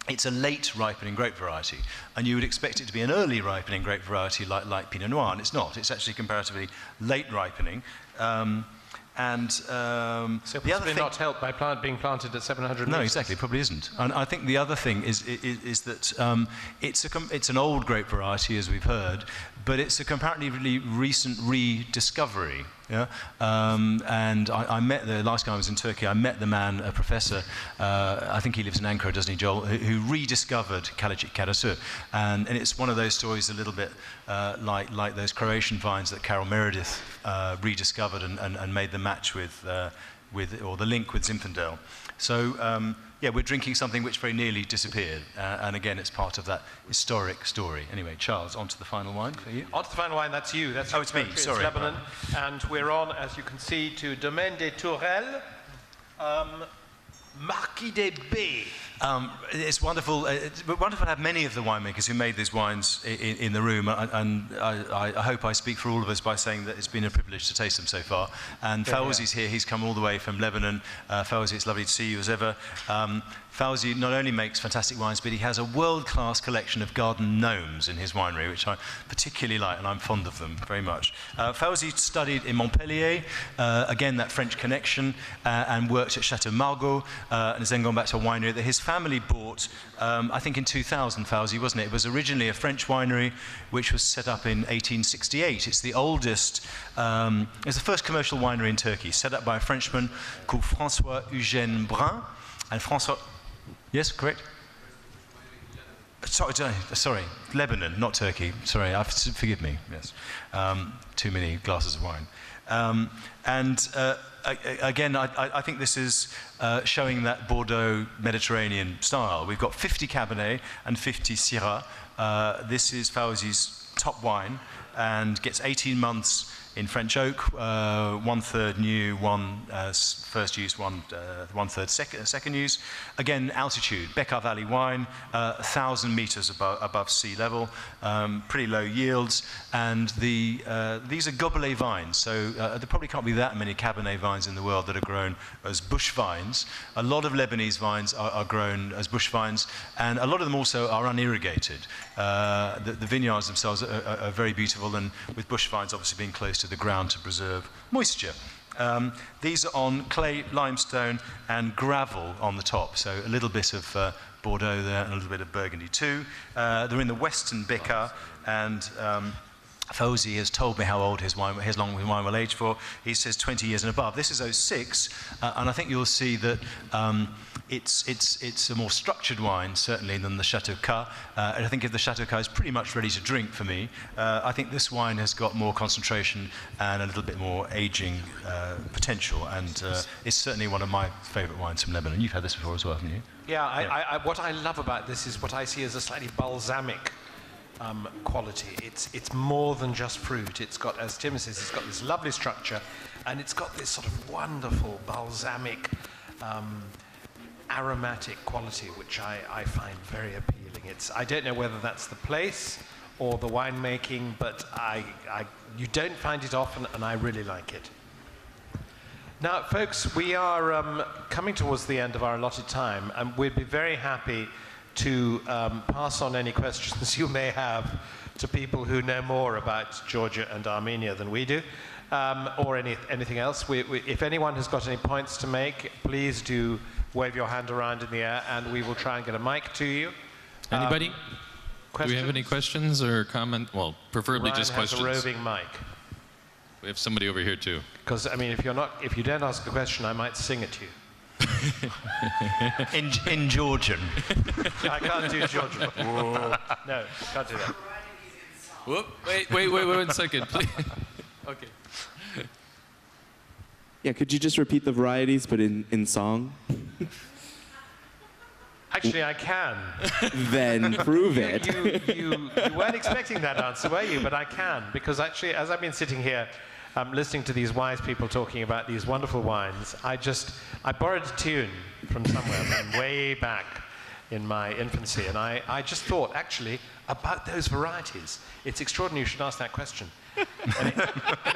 Speaker 11: it's a late ripening grape variety, and you would expect it to be an early ripening grape variety like Pinot Noir, and it's not. It's actually comparatively late ripening. And
Speaker 4: So
Speaker 11: the other
Speaker 4: possibly
Speaker 11: thing,
Speaker 4: not helped by being planted at 700
Speaker 11: no,
Speaker 4: meters.
Speaker 11: exactly, probably isn't. And I think the other thing is that it's an old grape variety, as we've heard, but it's a comparatively recent rediscovery. Yeah? And I met the last time I was in Turkey. I met the man, a professor. I think he lives in Ankara, doesn't he, Joel? Who rediscovered Kalecik Karasu, and it's one of those stories a little bit like those Croatian vines that Carol Meredith rediscovered and made the match with or the link with Zinfandel. So. Yeah, we're drinking something which very nearly disappeared, and again, it's part of that historic story. Anyway, Charles, on to the final wine for you.
Speaker 4: On to the final wine, that's you. That's
Speaker 11: it's me,
Speaker 4: country,
Speaker 11: sorry.
Speaker 4: It's Lebanon, and we're on, as you can see, to Domaine des Tourelles, Marquis des Baies.
Speaker 11: It's wonderful. It's wonderful to have many of the winemakers who made these wines in the room, and I hope I speak for all of us by saying that it's been a privilege to taste them so far. And Fawzi's here. He's come all the way from Lebanon. Fawzi, it's lovely to see you as ever. Fawzi not only makes fantastic wines, but he has a world-class collection of garden gnomes in his winery, which I particularly like, and I'm fond of them very much. Fawzi studied in Montpellier, again, that French connection, and worked at Chateau Margaux, and has then gone back to a winery that his family bought, I think in 2000, Fawzi, wasn't it? It was originally a French winery, which was set up in 1868. It's the oldest, it's the first commercial winery in Turkey, set up by a Frenchman called François-Eugène Brun, and François... Yes, correct? Sorry, Lebanon, not Turkey. Sorry, forgive me. Yes, too many glasses of wine. Again, I think this is showing that Bordeaux Mediterranean style. We've got 50 Cabernet and 50 Syrah. This is Fawzi's top wine and gets 18 months in French oak, 1/3 new, first use, 1/3 second use. Again, altitude, Bekaa Valley wine, 1,000 meters above sea level, pretty low yields, and these are Gobelet vines, so there probably can't be that many Cabernet vines in the world that are grown as bush vines. A lot of Lebanese vines are grown as bush vines, and a lot of them also are unirrigated. The vineyards themselves are very beautiful, and with bush vines obviously being close to the ground to preserve moisture. These are on clay, limestone, and gravel on the top, so a little bit of Bordeaux there and a little bit of Burgundy too. They're in the Western Bekaa, and Fawzi has told me how old his long wine will age for. He says 20 years and above. This is 06, and I think you'll see that it's a more structured wine, certainly, than the Chateau Cas. And I think if the Chateau Cas is pretty much ready to drink for me, I think this wine has got more concentration and a little bit more aging potential, and it's certainly one of my favourite wines from Lebanon. You've had this before as well, haven't you?
Speaker 4: Yeah, what I love about this is what I see as a slightly balsamic quality. It's more than just fruit. It's got, as Tim says, it's got this lovely structure, and it's got this sort of wonderful balsamic, aromatic quality, which I find very appealing. I don't know whether that's the place or the winemaking, but you don't find it often, and I really like it. Now, folks, we are coming towards the end of our allotted time, and we'd be very happy to pass on any questions you may have to people who know more about Georgia and Armenia than we do, or anything else. If anyone has got any points to make, please do wave your hand around in the air, and we will try and get a mic to you.
Speaker 1: Anybody? Do we have any questions or comment? Well, preferably
Speaker 4: Ryan
Speaker 1: just
Speaker 4: has
Speaker 1: questions.
Speaker 4: a roving mic.
Speaker 1: We have somebody over here too.
Speaker 4: Because I mean, if you don't ask a question, I might sing it to you.
Speaker 11: in Georgian.
Speaker 4: I can't do Georgian. No, can't do that.
Speaker 1: Whoop! Wait 1 second, please. Okay.
Speaker 9: Yeah, could you just repeat the varieties, but in song?
Speaker 4: Actually, I can.
Speaker 9: Then prove it.
Speaker 4: You weren't expecting that answer, were you? But I can, because actually, as I've been sitting here listening to these wise people talking about these wonderful wines, I borrowed a tune from somewhere from way back in my infancy, and I just thought, actually, about those varieties. It's extraordinary you should ask that question. And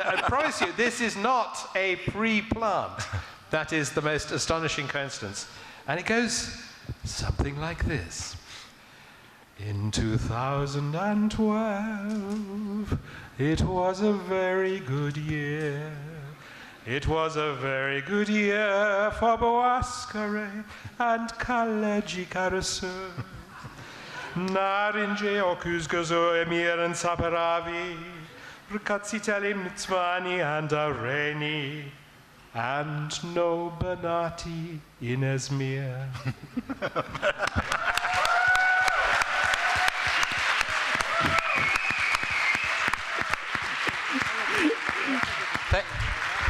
Speaker 4: I promise you, this is not a pre-plant. That is the most astonishing coincidence. And it goes something like this. In 2012, it was a very good year. It was a very good year for Boascare and Kalegi Carousel. Narinje Okuzgozo Emir and Saparavi, Rukatsitelim Nitzvani and Areni, and no Benati in Esmir.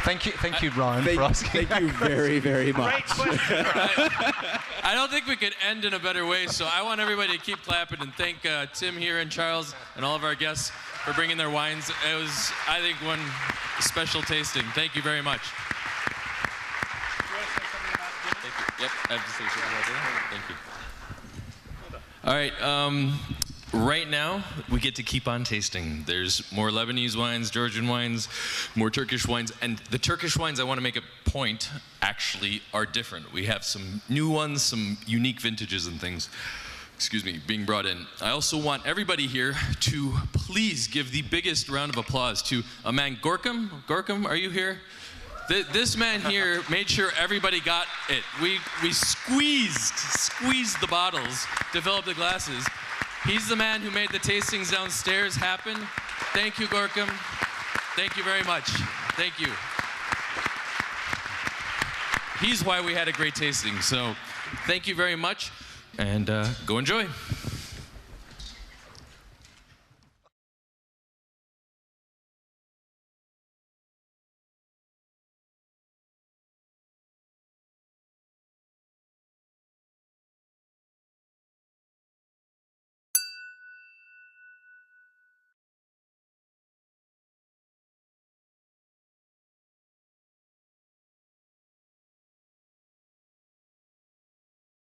Speaker 11: Thank you, Ryan, for asking.
Speaker 9: Thank you very, very much.
Speaker 4: Great question.
Speaker 1: I don't think we could end in a better way, so I want everybody to keep clapping and thank Tim here and Charles and all of our guests for bringing their wines. It was, I think, one special tasting. Thank you very much. Thank you. Yep, I have to say something about that. Thank you. All right, right now, we get to keep on tasting. There's more Lebanese wines, Georgian wines, more Turkish wines, and the Turkish wines, I want to make a point, actually are different. We have some new ones, some unique vintages and things, excuse me, being brought in. I also want everybody here to please give the biggest round of applause to a man, Gorkum. Gorkum, are you here? This man here made sure everybody got it. We squeezed the bottles to fill up the glasses. He's the man who made the tastings downstairs happen. Thank you, Gorkum. Thank you very much. Thank you. He's why we had a great tasting. So thank you very much, and go enjoy.